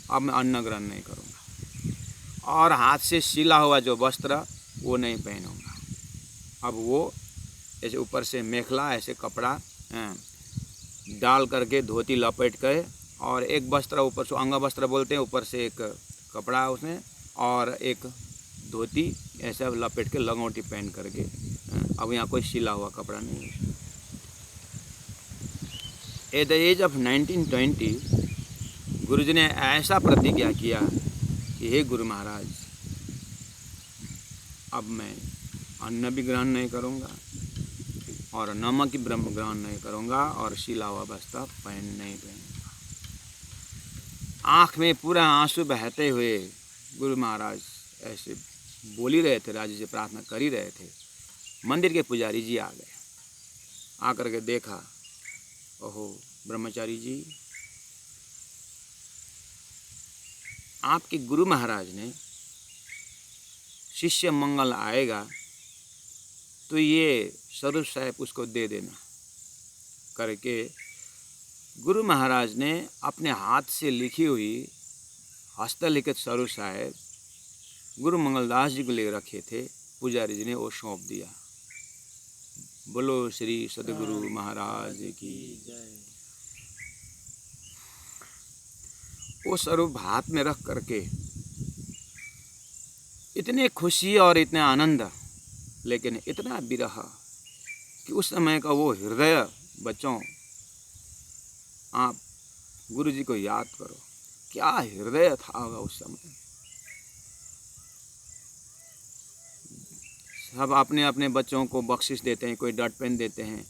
अब मैं अन्न ग्रहण नहीं करूँगा, और हाथ से सिला हुआ जो वस्त्र वो नहीं पहनूँगा। अब वो ऐसे ऊपर से मेखला, ऐसे कपड़ा डाल करके धोती लपेट कर, और एक वस्त्र ऊपर से, अंग वस्त्र बोलते हैं, ऊपर से एक कपड़ा उसमें और एक धोती ऐसा लपेट के लंगोटी पहन करके। अब यहाँ कोई सिला हुआ कपड़ा नहीं है। एट द एज ऑफ 1920 गुरुजी ने ऐसा प्रतिज्ञा किया कि हे गुरु महाराज, अब मैं अन्न भी ग्रहण नहीं करूँगा और नमक भी ग्रहण नहीं करूँगा और सिला हुआ वस्त्र नहीं पहनूँगा। आँख में पूरा आंसू बहते हुए गुरु महाराज ऐसे बोल ही रहे थे, राजी से प्रार्थना कर ही रहे थे। मंदिर के पुजारी जी आ गए, आकर के देखा, ओहो ब्रह्मचारी जी, आपके गुरु महाराज ने शिष्य मंगल आएगा तो ये स्वरूप साहेब उसको दे देना करके गुरु महाराज ने अपने हाथ से लिखी हुई हस्तलिखित स्वरूप साहेब गुरु मंगलदास जी को ले रखे थे। पुजारी जी ने वो सौंप दिया। बोलो श्री सदगुरु महाराज की जय। वो स्वरूप हाथ में रख करके इतने खुशी और इतने आनंद, लेकिन इतना विरह कि उस समय का वो हृदय, बच्चों आप गुरु जी को याद करो, क्या हृदय था उस समय। सब अपने अपने बच्चों को बख्शिश देते हैं, कोई डॉट पेन देते हैं,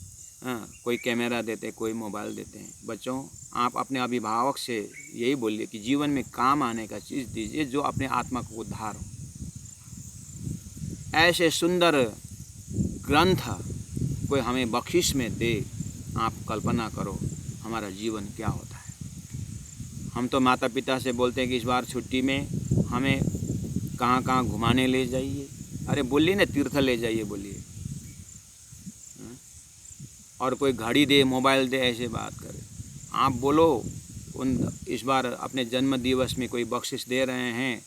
कोई कैमरा देते हैं, कोई मोबाइल देते हैं। बच्चों आप अपने अभिभावक से यही बोलिए कि जीवन में काम आने का चीज़ दीजिए जो अपने आत्मा को उद्धार हो। ऐसे सुंदर ग्रंथ कोई हमें बख्शिश में दे, आप कल्पना करो हमारा जीवन क्या होता है। हम तो माता पिता से बोलते हैं कि इस बार छुट्टी में हमें कहाँ कहाँ घुमाने ले जाइए। अरे बोलिए ना, तीर्थ ले जाइए बोलिए। और कोई घड़ी दे, मोबाइल दे, ऐसे बात करे। आप बोलो इस बार अपने जन्म दिवस में कोई बख्शिश दे रहे हैं,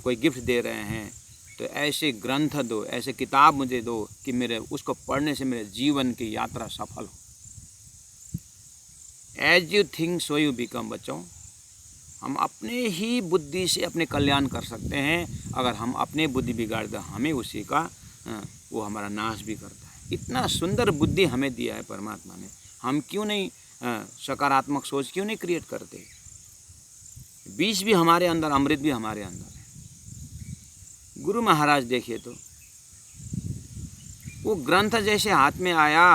कोई गिफ्ट दे रहे हैं, तो ऐसे ग्रंथ दो, ऐसे किताब मुझे दो कि मेरे उसको पढ़ने से मेरे जीवन की यात्रा सफल हो। As you think so you become. बच्चों, हम अपने ही बुद्धि से अपने कल्याण कर सकते हैं। अगर हम अपने बुद्धि बिगाड़ दें, हमें उसी का वो हमारा नाश भी करता है। इतना सुंदर बुद्धि हमें दिया है परमात्मा ने, हम क्यों नहीं सकारात्मक सोच क्यों नहीं क्रिएट करते। बीज भी हमारे अंदर, अमृत भी हमारे अंदर है। गुरु महाराज देखिए तो वो ग्रंथ जैसे हाथ में आया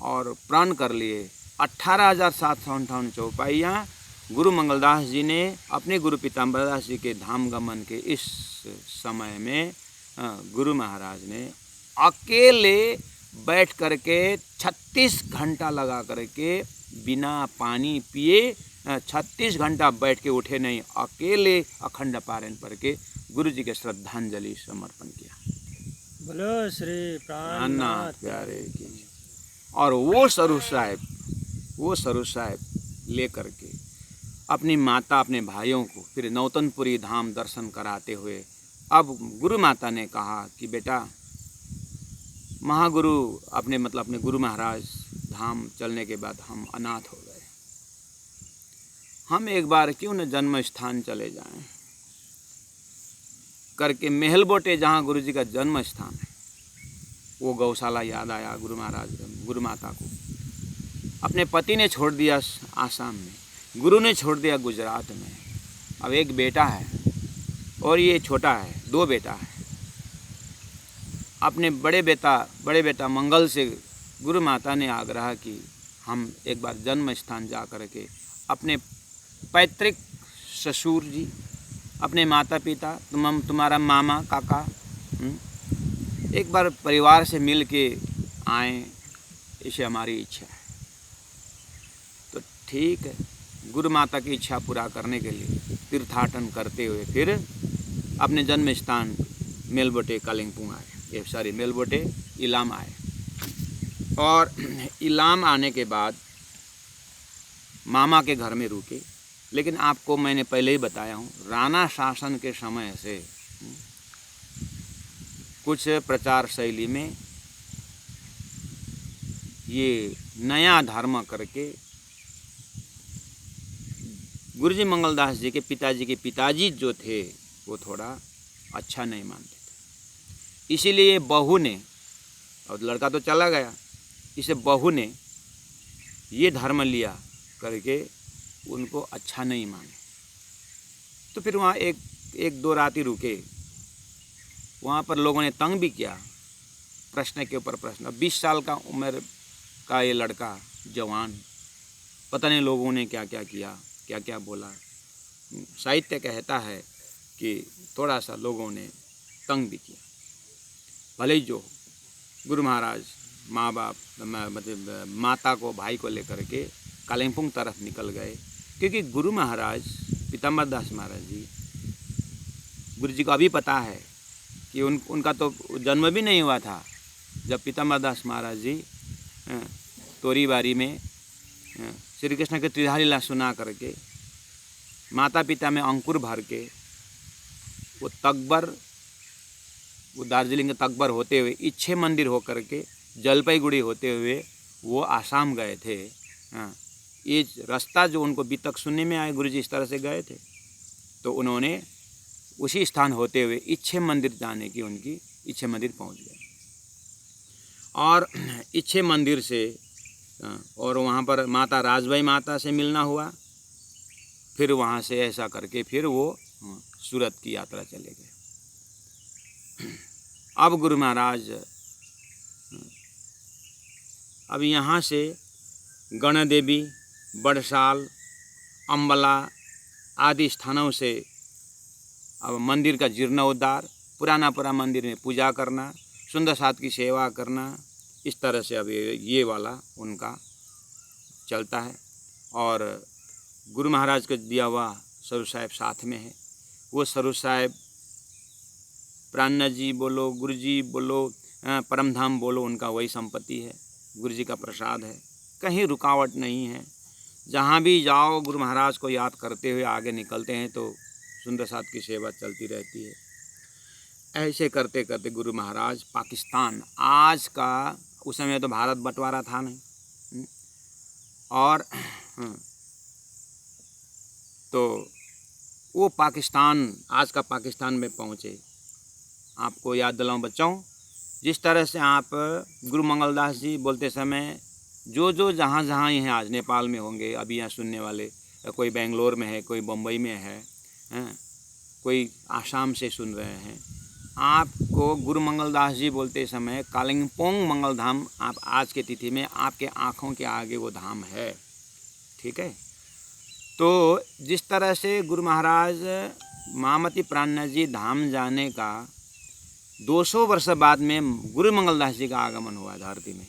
और प्रण कर लिए। 18,758 चौपाइयाँ गुरु मंगलदास जी ने अपने गुरु पीताम्बरदास जी के धाम गमन के इस समय में गुरु महाराज ने अकेले बैठ करके 36 घंटा लगा करके बिना पानी पिए 36 घंटा बैठ के उठे नहीं, अकेले अखंड पारायण पढ़ के गुरु जी के श्रद्धांजलि समर्पण किया। बोलो श्री प्राणनाथ प्यारे की। और वो स्वरूप साहिब ले करके अपनी माता, अपने भाइयों को फिर नौतनपुरी धाम दर्शन कराते हुए अब गुरु माता ने कहा कि बेटा, महागुरु अपने गुरु महाराज धाम चलने के बाद हम अनाथ हो गए, हम एक बार क्यों न जन्म स्थान चले जाएं करके महल बोटे, जहाँ गुरु जी का जन्म स्थान है, वो गौशाला याद आया गुरु माता को। अपने पति ने छोड़ दिया आसाम में, गुरु ने छोड़ दिया गुजरात में। अब एक बेटा है और ये छोटा है, 2 बेटा है। अपने बड़े बेटा मंगल से गुरु माता ने आग्रह कि हम एक बार जन्म स्थान जा कर के अपने पैतृक ससुर जी, अपने माता पिता, तुम्हारा मामा काका, एक बार परिवार से मिल के आएँ, इसे हमारी इच्छा है। तो ठीक है, गुरु माता की इच्छा पूरा करने के लिए तीर्थाटन करते हुए फिर अपने जन्म स्थान मेलबोटे कालिम्पोंग आए, मेलबोटे इलाम आए। और इलाम आने के बाद मामा के घर में रुके। लेकिन आपको मैंने पहले ही बताया हूँ, राणा शासन के समय से कुछ प्रचार शैली में ये नया धर्म करके गुरुजी मंगलदास जी के पिताजी जो थे वो थोड़ा अच्छा नहीं मानते थे। इसीलिए बहू ने, और लड़का तो चला गया, इसे बहू ने ये धर्म लिया करके उनको अच्छा नहीं माने। तो फिर वहाँ एक 2 रात ही रुके। वहाँ पर लोगों ने तंग भी किया, प्रश्न के ऊपर प्रश्न। 20 साल का उम्र का ये लड़का, जवान, पता नहीं लोगों ने क्या क्या किया, क्या क्या बोला। साहित्य कहता है कि थोड़ा सा लोगों ने तंग भी किया। भले ही जो गुरु महाराज माँ बाप माता को, भाई को लेकर के कालिम्पोंग तरफ निकल गए, क्योंकि गुरु महाराज पीताम्बरदास महाराज जी, गुरु जी को अभी पता है कि उनका तो जन्म भी नहीं हुआ था जब पीताम्बरदास महाराज जी तोरीबारी में श्री कृष्ण के त्रिधारी लीला सुना करके माता पिता में अंकुर भर के वो दार्जिलिंग के तकबर होते हुए, इच्छे मंदिर होकर के जलपाईगुड़ी होते हुए वो आसाम गए थे। ये रास्ता जो उनको अभी तक सुनने में आए, गुरुजी इस तरह से गए थे, तो उन्होंने उसी स्थान होते हुए इच्छे मंदिर जाने की उनकी इच्छे मंदिर पहुंच गए। और इच्छे मंदिर से और वहाँ पर माता राजबाई माता से मिलना हुआ। फिर वहाँ से ऐसा करके फिर वो सूरत की यात्रा चले गए। अब गुरु महाराज अब यहाँ से गणदेवी, बड़साल, अम्बला आदि स्थानों से अब मंदिर का जीर्णोद्धार, पुराना मंदिर में पूजा करना, सुंदर साथ की सेवा करना, इस तरह से अब ये वाला उनका चलता है। और गुरु महाराज को दिया हुआ स्वरूप साहिब साथ में है। वो स्वरूप साहिब प्राणनाथ जी बोलो, गुरु जी बोलो, परमधाम बोलो, उनका वही संपत्ति है, गुरु जी का प्रसाद है, कहीं रुकावट नहीं है। जहाँ भी जाओ गुरु महाराज को याद करते हुए आगे निकलते हैं तो सुंदर साथ की सेवा चलती रहती है। ऐसे करते करते गुरु महाराज पाकिस्तान, आज का, उस समय तो भारत बंटवारा था नहीं, और तो वो पाकिस्तान, आज का पाकिस्तान में पहुँचे। आपको याद दिलाऊं बच्चों, जिस तरह से आप गुरु मंगलदास जी बोलते समय जो जहाँ जहाँ ये हैं, आज नेपाल में होंगे अभी यहाँ सुनने वाले, कोई बेंगलोर में है, कोई बम्बई में है, कोई आसाम से सुन रहे हैं। आपको गुरु मंगलदास जी बोलते समय कालिम्पोंग मंगल धाम, आप आज के तिथि में आपके आँखों के आगे वो धाम है, ठीक है। तो जिस तरह से गुरु महाराज महामती प्राणनाथ जी धाम जाने का 200 वर्ष बाद में गुरु मंगलदास जी का आगमन हुआ धरती में,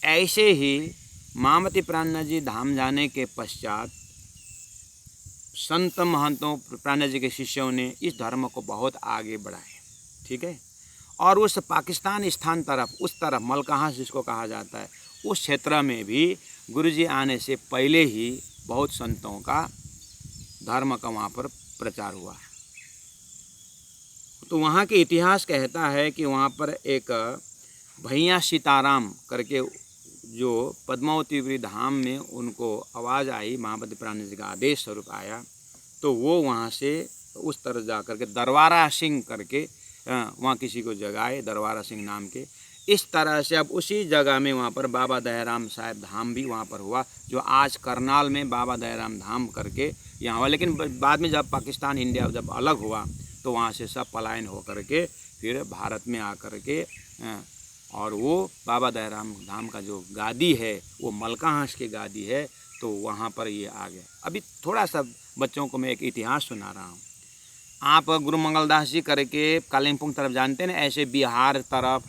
ऐसे ही महामती प्राणनाथ जी धाम जाने के पश्चात संत महंतों, प्राणनाथ जी के शिष्यों ने इस धर्म को बहुत आगे बढ़ाया, ठीक है। और उस पाकिस्तान स्थान तरफ, उस तरफ मलकहास जिसको कहा जाता है, उस क्षेत्र में भी गुरुजी आने से पहले ही बहुत संतों का धर्म का वहाँ पर प्रचार हुआ। तो वहाँ के इतिहास कहता है कि वहाँ पर एक भैया सीताराम करके जो पद्मावती धाम में उनको आवाज़ आई, महामती प्राणनाथ जी का आदेश स्वरूप आया, तो वो वहाँ से उस तरह जा करके दरबारा सिंह करके वहाँ किसी को जगाए, दरबारा सिंह नाम के। इस तरह से अब उसी जगह में वहाँ पर बाबा दयाराम साहिब धाम भी वहाँ पर हुआ, जो आज करनाल में बाबा दयाराम धाम करके यहाँ हुआ। लेकिन बाद में जब पाकिस्तान इंडिया जब अलग हुआ तो वहाँ से सब पलायन हो करके फिर भारत में आ करके, और वो बाबा दयाराम धाम का जो गादी है वो मलकाहास की गादी है, तो वहाँ पर ये आ गया। अभी थोड़ा सा बच्चों को मैं एक इतिहास सुना रहा हूँ। आप गुरु मंगलदास जी करके कालिम्पोंग तरफ जानते हैं ना, ऐसे बिहार तरफ,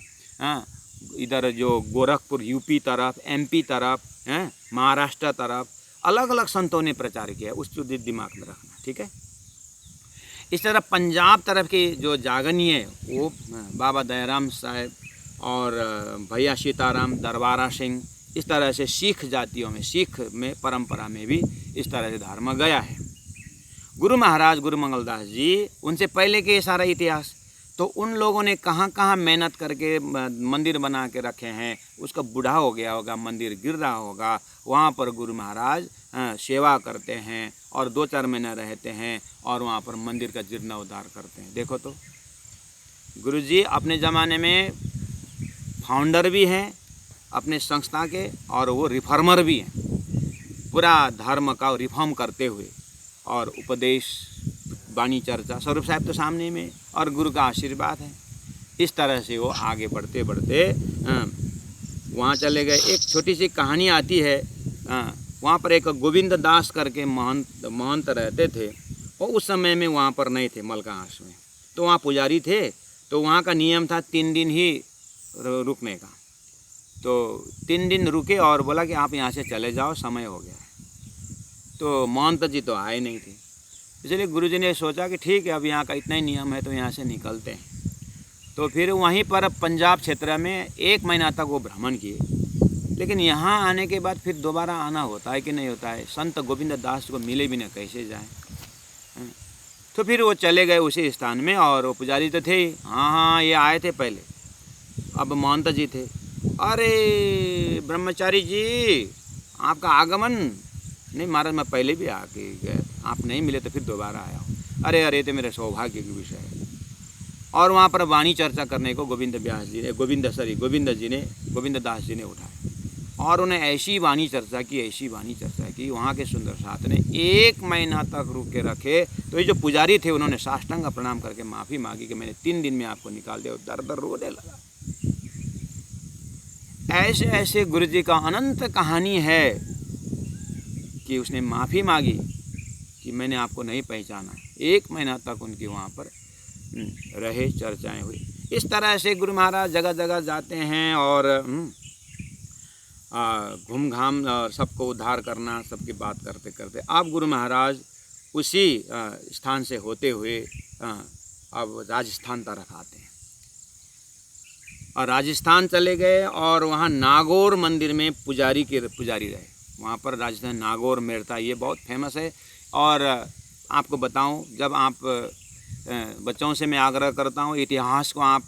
इधर जो गोरखपुर यूपी तरफ, एमपी तरफ, महाराष्ट्र तरफ अलग अलग संतों ने प्रचार किया, उसको दिमाग में रखना, ठीक है। इस तरह पंजाब तरफ के जो जागनी है वो बाबा दयाराम साहिब और भैया सीताराम, दरबारा सिंह, इस तरह से सिख जातियों में, सिख में परंपरा में भी इस तरह से धर्म गया है। गुरु महाराज गुरु मंगलदास जी, उनसे पहले के सारा इतिहास, तो उन लोगों ने कहाँ कहाँ मेहनत करके मंदिर बना के रखे हैं, उसका बूढ़ा हो गया होगा, मंदिर गिर रहा होगा, वहाँ पर गुरु महाराज सेवा करते हैं और 2-4 महीना रहते हैं और वहाँ पर मंदिर का जीर्णोद्धार करते हैं। देखो तो गुरुजी अपने ज़माने में फाउंडर भी हैं अपने संस्था के, और वो रिफॉर्मर भी हैं, पूरा धर्म का रिफॉर्म करते हुए, और उपदेश वाणी चर्चा स्वरूप साहिब तो सामने में, और गुरु का आशीर्वाद है। इस तरह से वो आगे बढ़ते बढ़ते वहाँ चले गए। एक छोटी सी कहानी आती है, वहाँ पर एक गोविंद दास करके महंत रहते थे, और उस समय में वहाँ पर नहीं थे मलकाहास में, तो वहाँ पुजारी थे, तो वहाँ का नियम था 3 दिन ही रुकने का। तो 3 दिन रुके और बोला कि आप यहाँ से चले जाओ, समय हो गया है। तो महंत जी तो आए नहीं थे, इसलिए गुरुजी ने सोचा कि ठीक है, अब यहाँ का इतना ही नियम है तो यहाँ से निकलते हैं। तो फिर वहीं पर पंजाब क्षेत्र में 1 महीना तक वो भ्रमण किए, लेकिन यहाँ आने के बाद फिर दोबारा आना होता है कि नहीं होता है, संत गोविंद दास को मिले भी न कैसे जाएं। तो फिर वो चले गए उसी स्थान में, और वो पुजारी तो थे, हाँ ये आए थे पहले, अब महंत जी थे। अरे ब्रह्मचारी जी, आपका आगमन नहीं महाराज, मैं पहले भी आके गया, आप नहीं मिले तो फिर दोबारा आया हूँ। अरे तो मेरे सौभाग्य की विषय है। और वहाँ पर वाणी चर्चा करने को गोविंद दास जी ने उठाया, और उन्हें ऐसी वाणी चर्चा की, वहाँ के सुंदर साथ ने 1 महीना तक रुक के रखे। तो ये जो पुजारी थे उन्होंने साष्टांग प्रणाम करके माफ़ी मांगी कि मैंने 3 दिन में आपको निकाल दिया, दर दर रोने लगा। ऐसे ऐसे गुरु जी का अनंत कहानी है कि उसने माफ़ी मांगी कि मैंने आपको नहीं पहचाना। 1 महीना तक उनकी वहाँ पर रहे, चर्चाएं हुई। इस तरह से गुरु महाराज जगह जगह जाते हैं, और घूम घाम और सबको उद्धार करना, सबकी बात करते करते अब गुरु महाराज उसी स्थान से होते हुए अब राजस्थान तरफ आते हैं और राजस्थान चले गए और वहाँ नागौर मंदिर में पुजारी रहे। वहाँ पर राजस्थान नागौर मेड़ता ये बहुत फेमस है। और आपको बताऊं, जब आप बच्चों से मैं आग्रह करता हूँ इतिहास को आप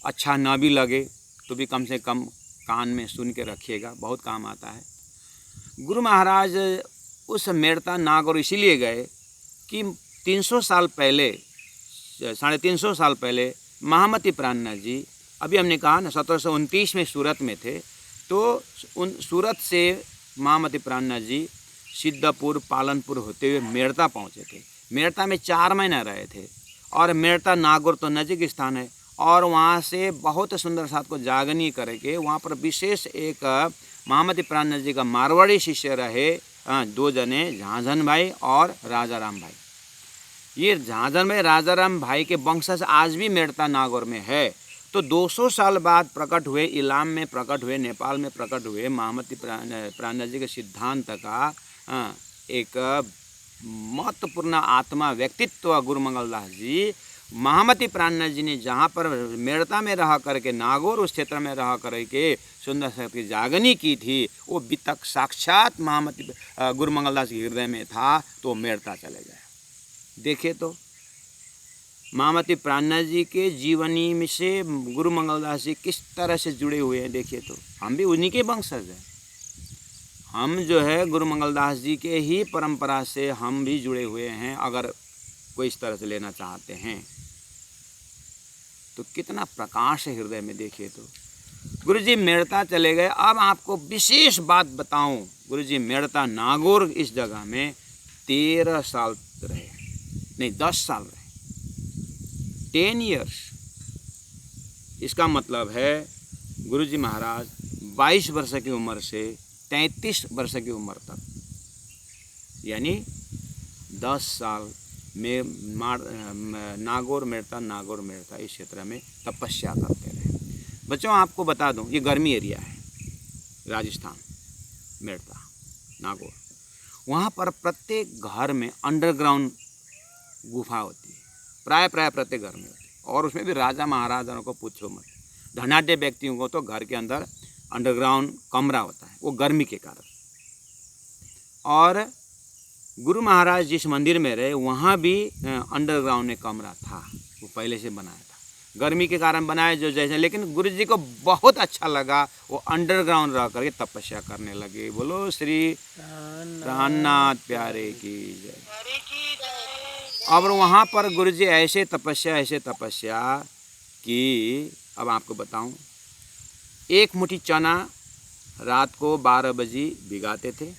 अच्छा ना भी लगे तो भी कम से कम कान में सुन के रखिएगा, बहुत काम आता है। गुरु महाराज उस मेड़ता नागौर इसीलिए गए कि 300 साल पहले 350 साल पहले महामती प्राणनाथ जी, अभी हमने कहा ना 1729 में सूरत में थे, तो सूरत से महामती प्राणनाथ जी सिद्धपुर पालनपुर होते हुए मेड़ता पहुँचे थे। मेड़ता में 4 महीना रहे थे और मेड़ता नागौर तो नज़दीक स्थान है और वहाँ से बहुत सुंदर साथ को जागनी करके वहाँ पर विशेष एक महामती प्राणनाथ जी का मारवाड़ी शिष्य रहे 2 जने, झांझन भाई और राजाराम भाई। ये झांझन भाई राजाराम भाई के वंशज आज भी मेड़ता नागौर में है। तो 200 साल बाद प्रकट हुए, इलाम में प्रकट हुए, नेपाल में प्रकट हुए महामती प्राणनाथ जी के सिद्धांत का एक महत्वपूर्ण आत्मा व्यक्तित्व गुरु मंगलदास जी, महामती प्राणनाथ जी ने जहाँ पर मेड़ता में रह करके नागौर उस क्षेत्र में रह करके सुंदर सा की जागनी की थी, वो बितक साक्षात महामती गुरु मंगलदास के हृदय में था, तो मेड़ता चले गए। देखिए तो महामती प्राणनाथ जी के जीवनी में से गुरु मंगलदास जी किस तरह से जुड़े हुए हैं। देखिए तो हम भी उन्हीं के वंशज हैं। हम जो है गुरु मंगलदास जी के ही परंपरा से हम भी जुड़े हुए हैं। अगर कोई इस तरह से लेना चाहते हैं तो कितना प्रकाश है हृदय में। देखिए तो गुरु जी मेड़ता चले गए। अब आपको विशेष बात बताऊं, गुरु जी मेड़ता नागौर इस जगह में 13 साल रहे, नहीं 10 साल रहे, 10 ईयर्स। इसका मतलब है गुरु जी महाराज 22 वर्ष की उम्र से 33 वर्ष की उम्र तक, यानी 10 साल में नागौर मेड़ता इस क्षेत्र में तपस्या करते रहे। बच्चों आपको बता दूं, ये गर्मी एरिया है राजस्थान, मेड़ता नागौर। वहाँ पर प्रत्येक घर में अंडरग्राउंड गुफा होती है, प्राय प्रत्येक घर में होती है। और उसमें भी राजा महाराजाओं को पूछो मत, धनाढ़ व्यक्तियों को तो घर के अंदर अंडरग्राउंड कमरा होता है, वो गर्मी के कारण। और गुरु महाराज जिस मंदिर में रहे वहाँ भी अंडरग्राउंड में कमरा था, वो पहले से बनाया था, गर्मी के कारण बनाया जो जैसे। लेकिन गुरु जी को बहुत अच्छा लगा, वो अंडरग्राउंड रह करके तपस्या करने लगे। बोलो श्री प्राणनाथ प्यारे की जय। अब वहाँ पर गुरु जी ऐसे तपस्या कि अब आपको बताऊं, एक मुट्ठी चना रात को 12 बजे भिगाते थे।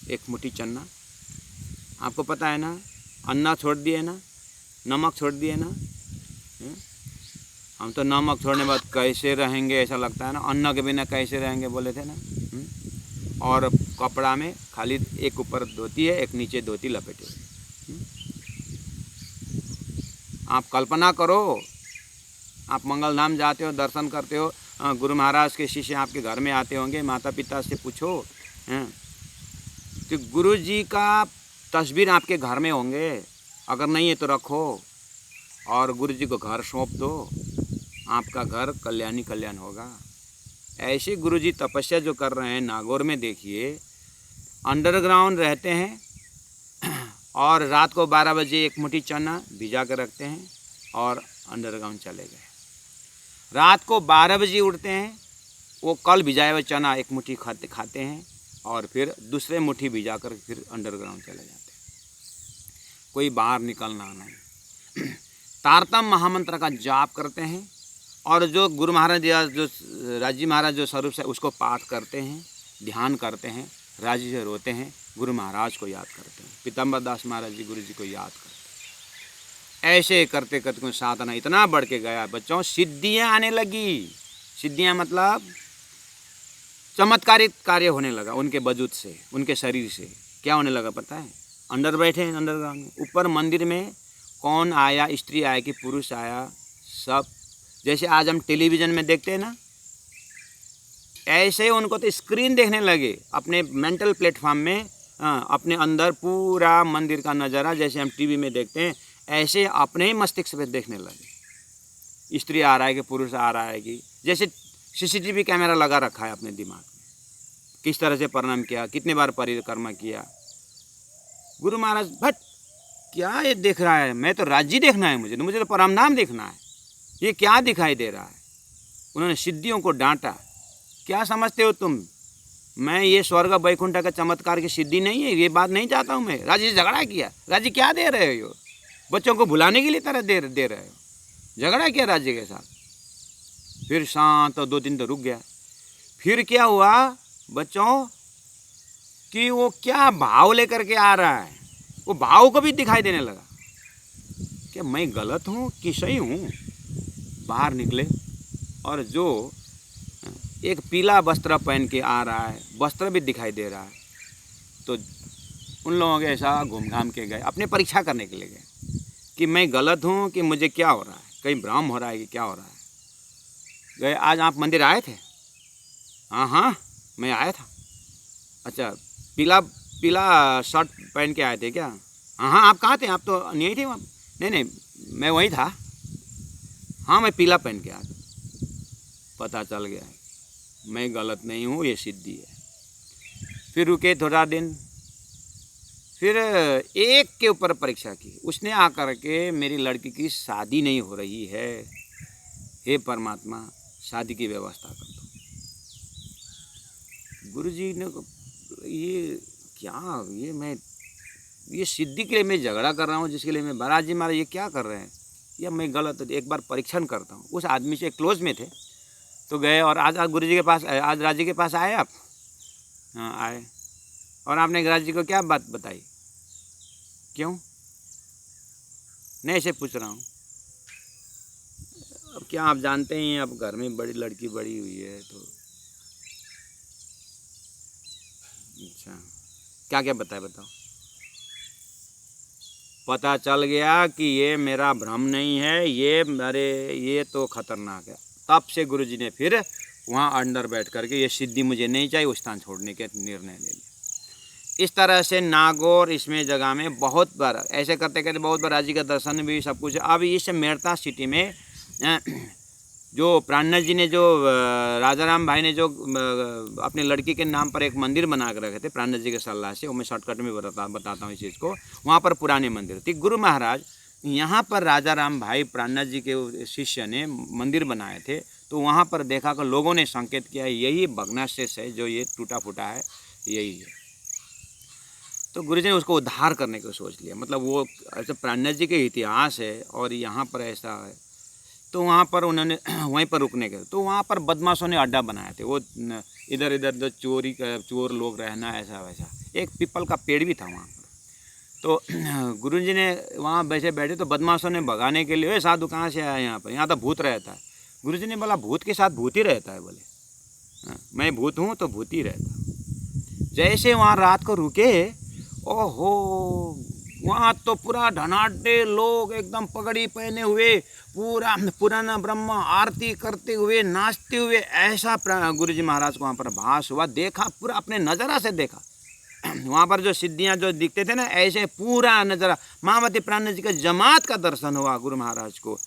एक मुट्ठी चना, आपको पता है ना, अन्ना छोड़ दिए ना, नमक छोड़ दिए ना। हम तो नमक छोड़ने के बाद कैसे रहेंगे ऐसा लगता है ना, अन्न के बिना कैसे रहेंगे बोले थे ना। और कपड़ा में खाली एक ऊपर धोती है, एक नीचे धोती लपेटे हुए। आप कल्पना करो, आप मंगलधाम जाते हो, दर्शन करते हो, गुरु महाराज के शिष्य आपके घर में आते होंगे, माता पिता से पूछो, तो गुरु जी का तस्वीर आपके घर में होंगे, अगर नहीं है तो रखो और गुरु जी को घर सौंप दो, आपका घर कल्याण होगा। ऐसे गुरु जी तपस्या जो कर रहे हैं नागौर में, देखिए अंडरग्राउंड रहते हैं और रात को 12 बजे एक मुट्ठी चना भिजा कर रखते हैं और अंडरग्राउंड चले गए। रात को 12 बजे उठते हैं, वो कल भिजाए हुए चना एक मुट्ठी खाते हैं और फिर दूसरे मुट्ठी भिजा कर फिर अंडरग्राउंड चले जाते हैं। कोई बाहर निकलना नहीं। तारतम महामंत्र का जाप करते हैं और जो गुरु महाराज जो राजी महाराज जो स्वरूप से उसको पाठ करते हैं, ध्यान करते हैं, राजी से रोते हैं, गुरु महाराज को याद करते हैं, पीताम्बर दास महाराज जी गुरु जी को याद करते हैं। ऐसे करते करते साधना इतना बढ़ के गया बच्चों, सिद्धियाँ आने लगी। सिद्धियाँ मतलब चमत्कारिक कार्य होने लगा उनके वजूद से, उनके शरीर से। क्या होने लगा पता है? अंदर बैठे हैं अंडरग्राउंड में, ऊपर मंदिर में कौन आया, स्त्री आया कि पुरुष आया, सब जैसे आज हम टेलीविज़न में देखते हैं ना, ऐसे ही उनको तो स्क्रीन देखने लगे अपने मेंटल प्लेटफॉर्म में, अपने अंदर पूरा मंदिर का नज़ारा जैसे हम टीवी में देखते हैं ऐसे अपने ही मस्तिष्क पे देखने लगे। स्त्री आ रहा है कि पुरुष आ रहा है, कि जैसे सीसीटीवी कैमरा लगा रखा है अपने दिमाग में, किस तरह से प्रणाम किया, कितने बार परिक्रमा किया। गुरु महाराज भट क्या ये देख रहा है, मैं तो राज्य देखना है, मुझे तो परमधाम देखना है, ये क्या दिखाई दे रहा है। उन्होंने सिद्धियों को डांटा, क्या समझते हो तुम, मैं ये स्वर्ग वैकुंठ का चमत्कार की सिद्धि नहीं है, ये बात नहीं चाहता हूँ मैं। राज्य से झगड़ा किया, राज्य क्या दे रहे हो, बच्चों को भुलाने के लिए तरह दे रहे हो, झगड़ा किया राज्य के साथ। फिर शांत 2 दिन तो रुक गया। फिर क्या हुआ बच्चों कि वो क्या भाव लेकर के आ रहा है, वो भाव को भी दिखाई देने लगा कि मैं गलत हूँ कि सही हूँ। बाहर निकले और जो एक पीला वस्त्र पहन के आ रहा है, वस्त्र भी दिखाई दे रहा है, तो उन लोगों के ऐसा घूम घाम के गए, अपने परीक्षा करने के लिए गए कि मैं गलत हूँ कि मुझे क्या हो रहा है, कहीं भ्रम हो रहा है कि क्या हो रहा है। गए, आज आप मंदिर आए थे? हाँ मैं आया था। अच्छा, पीला शर्ट पहन के आए थे क्या? हाँ आप कहाँ थे, आप तो नहीं थे वहाँ? नहीं मैं वहीं था। हाँ मैं पीला पहन के आया था। पता चल गया है मैं गलत नहीं हूँ, ये सिद्धि है। फिर रुके थोड़ा दिन, फिर एक के ऊपर परीक्षा की। उसने आकर के मेरी लड़की की शादी नहीं हो रही है, हे परमात्मा शादी की व्यवस्था कर दो। गुरुजी ने ये क्या, ये सिद्धि के लिए मैं झगड़ा कर रहा हूँ, जिसके लिए मैं, महाराज जी महाराज ये क्या कर रहे हैं, या मैं गलत, एक बार परीक्षण करता हूँ। उस आदमी से क्लोज में थे तो गए और आज गुरुजी के पास, आज राज जी के पास आए आप? हाँ आए। और आपने राज जी को क्या बात बताई? क्यों? नहीं ऐसे पूछ रहा हूँ। अब क्या आप जानते ही हैं, अब घर में बड़ी लड़की बड़ी हुई है तो। अच्छा क्या क्या बताए, बताओ। पता चल गया कि ये मेरा भ्रम नहीं है, ये तो खतरनाक है। तब से गुरुजी ने फिर वहाँ अंदर बैठ करके ये सिद्धि मुझे नहीं चाहिए, वो स्थान छोड़ने के निर्णय ले लिया। इस तरह से नागौर इसमें जगह में बहुत बार ऐसे करते करते बहुत बार राजी का दर्शन भी सब कुछ। अब इस मेड़ता सिटी में जो प्राणनाथ जी ने, जो राजाराम भाई ने जो अपने लड़की के नाम पर एक मंदिर बना कर रखे थे प्राणनाथ जी के सलाह से, वो मैं शॉर्टकट में बताता हूँ इस चीज़ को। वहाँ पर पुराने मंदिर थी। गुरु महाराज यहाँ पर राजाराम भाई प्राणनाथ जी के शिष्य ने मंदिर बनाए थे, तो वहाँ पर देखा कि लोगों ने संकेत किया यही भग्नाशेष है, जो ये टूटा फूटा है यही है। तो गुरुजी ने उसको उद्धार करने को सोच लिया। मतलब वो ऐसा प्राणनाथ जी के इतिहास है और यहाँ पर ऐसा है, तो वहाँ पर उन्होंने वहीं पर रुकने के, तो वहाँ पर बदमाशों ने अड्डा बनाए थे। वो इधर इधर चोर लोग रहना ऐसा वैसा। एक पीपल का पेड़ भी था वहाँ पर। तो गुरुजी ने वहाँ बैठे तो बदमाशों ने भगाने के लिए, साधु कहाँ से आया यहाँ पर, यहाँ तो भूत रहता है। गुरुजी ने बोला भूत के साथ भूत ही रहता है। बोले मैं भूत हूँ तो भूत ही रहता। जैसे वहाँ रात को रुके, ओहो वहाँ तो पूरा ढनाढे लोग एकदम पगड़ी पहने हुए, पूरा पुराना ब्रह्म आरती करते हुए नाचते हुए, ऐसा गुरुजी महाराज को वहाँ पर भास हुआ। देखा पूरा अपने नज़रा से देखा। वहाँ पर जो सिद्धियाँ जो दिखते थे ना, ऐसे पूरा नज़ारा महामती प्राणनाथ जी का जमात का दर्शन हुआ गुरु महाराज को।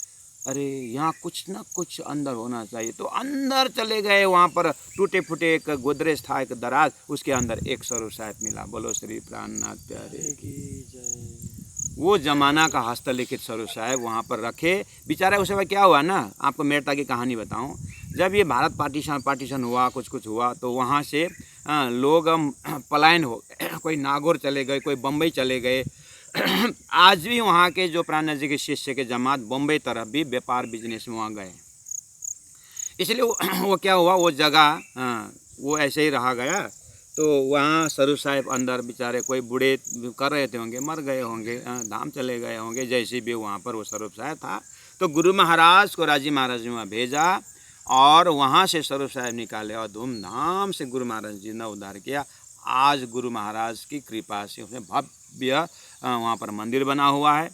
अरे यहाँ कुछ ना कुछ अंदर होना चाहिए, तो अंदर चले गए। वहाँ पर टूटे फूटे एक गोदरेज था, एक दराज, उसके अंदर एक स्वरूप साहिब मिला। बोलो श्री प्राणनाथ प्यारे की जय। वो जमाना का हस्तलिखित स्वरूप साहिब वहाँ पर रखे। बेचारा उस समय क्या हुआ ना, आपको मेड़ता की कहानी बताऊँ। जब ये भारत पार्टीशन हुआ, कुछ हुआ, तो वहाँ से लोग पलायन हो, कोई नागौर चले गए, कोई बम्बई चले गए। आज भी वहाँ के जो प्राणनाथ जी के शिष्य के जमात बम्बई तरफ भी व्यापार बिजनेस में वहाँ गए। इसलिए वो क्या हुआ, वो जगह वो ऐसे ही रहा गया। तो वहाँ स्वरूप साहिब अंदर बेचारे कोई बूढ़े कर रहे थे होंगे, मर गए होंगे, धाम चले गए होंगे, जैसे भी वहाँ पर वो स्वरूप साहिब था। तो गुरु महाराज को राजी महाराज ने वहाँ भेजा और वहाँ से स्वरूप साहिब निकाले और धूमधाम से गुरु महाराज जी ने उद्धार किया। आज गुरु महाराज की कृपा से उसने भव्य वहाँ पर मंदिर बना हुआ है।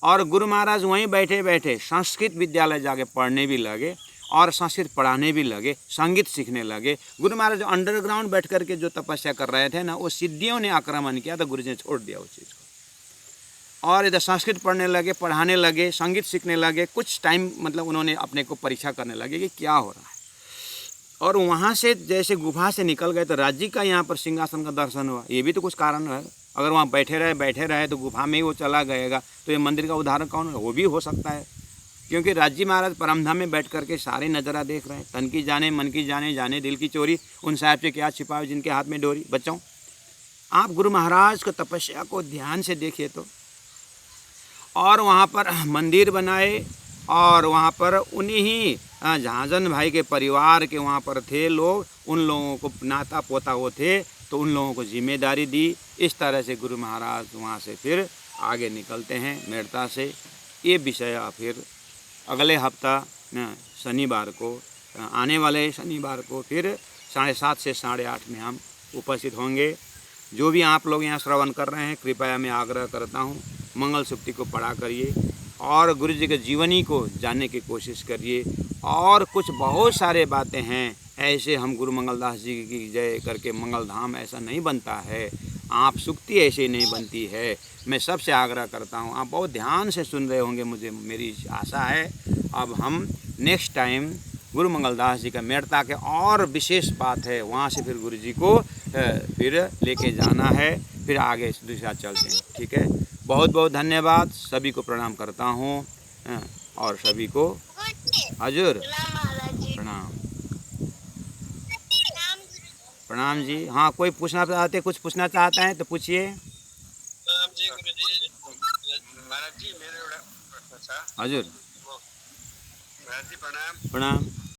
और गुरु महाराज वहीं बैठे बैठे संस्कृत विद्यालय जाके पढ़ने भी लगे और संस्कृत पढ़ाने भी लगे, संगीत सीखने लगे। गुरु महाराज अंडरग्राउंड बैठ करके जो तपस्या कर रहे थे ना, वो सिद्धियों ने आक्रमण किया तो गुरु जी ने छोड़ दिया उस चीज़ को, और इधर संस्कृत पढ़ने लगे, पढ़ाने लगे, संगीत सीखने लगे। कुछ टाइम मतलब उन्होंने अपने को परीक्षा करने लगे कि क्या हो रहा है। और वहाँ से जैसे गुफा से निकल गए तो राज्य जी का यहाँ पर सिंहासन का दर्शन हुआ। ये भी तो कुछ कारण है, अगर वहाँ बैठे रहे तो गुफा में ही वो चला गएगा, तो ये मंदिर का उदाहरण कौन है? वो भी हो सकता है, क्योंकि राज्य महाराज परमधाम में बैठ करके सारे नज़ारा देख रहे हैं। तन की जाने, मन की जाने, जाने दिल की चोरी, उन साहब से क्या छिपा है जिनके हाथ में डोरी। बच्चों, आप गुरु महाराज को तपस्या को ध्यान से देखिए तो, और वहाँ पर मंदिर बनाए, और वहाँ पर उन्हीं जहाजन भाई के परिवार के वहाँ पर थे लोग, उन लोगों को नाता पोता वो थे, तो उन लोगों को जिम्मेदारी दी। इस तरह से गुरु महाराज वहाँ से फिर आगे निकलते हैं मेड़ता से। ये विषय फिर अगले हफ्ता शनिवार को, आने वाले शनिवार को फिर 7:30 से 8:30 में हम उपस्थित होंगे। जो भी आप लोग यहाँ श्रवण कर रहे हैं, कृपया मैं आग्रह करता हूँ मंगल सूक्ति को पढ़ा करिए और गुरु जी के जीवनी को जानने की कोशिश करिए। और कुछ बहुत सारे बातें हैं ऐसे, हम गुरु मंगलदास जी की जय करके मंगल धाम ऐसा नहीं बनता है, आप सूक्ति ऐसे नहीं बनती है। मैं सबसे आग्रह करता हूँ, आप बहुत ध्यान से सुन रहे होंगे, मुझे मेरी आशा है। अब हम नेक्स्ट टाइम गुरु मंगलदास जी का मेड़ता के और विशेष बात है, वहाँ से फिर गुरु जी को फिर लेके जाना है, फिर आगे दूसरा चलते हैं। ठीक है, बहुत बहुत धन्यवाद, सभी को प्रणाम करता हूँ, और सभी को हजूर प्रणाम। प्रणाम जी। हाँ, कोई पूछना चाहते, कुछ पूछना चाहते हैं तो पूछिए। प्रणाम जी गुरु जी। महाराज जी मेरे प्रश्न था। हजूर महाराज जी प्रणाम। प्रणाम।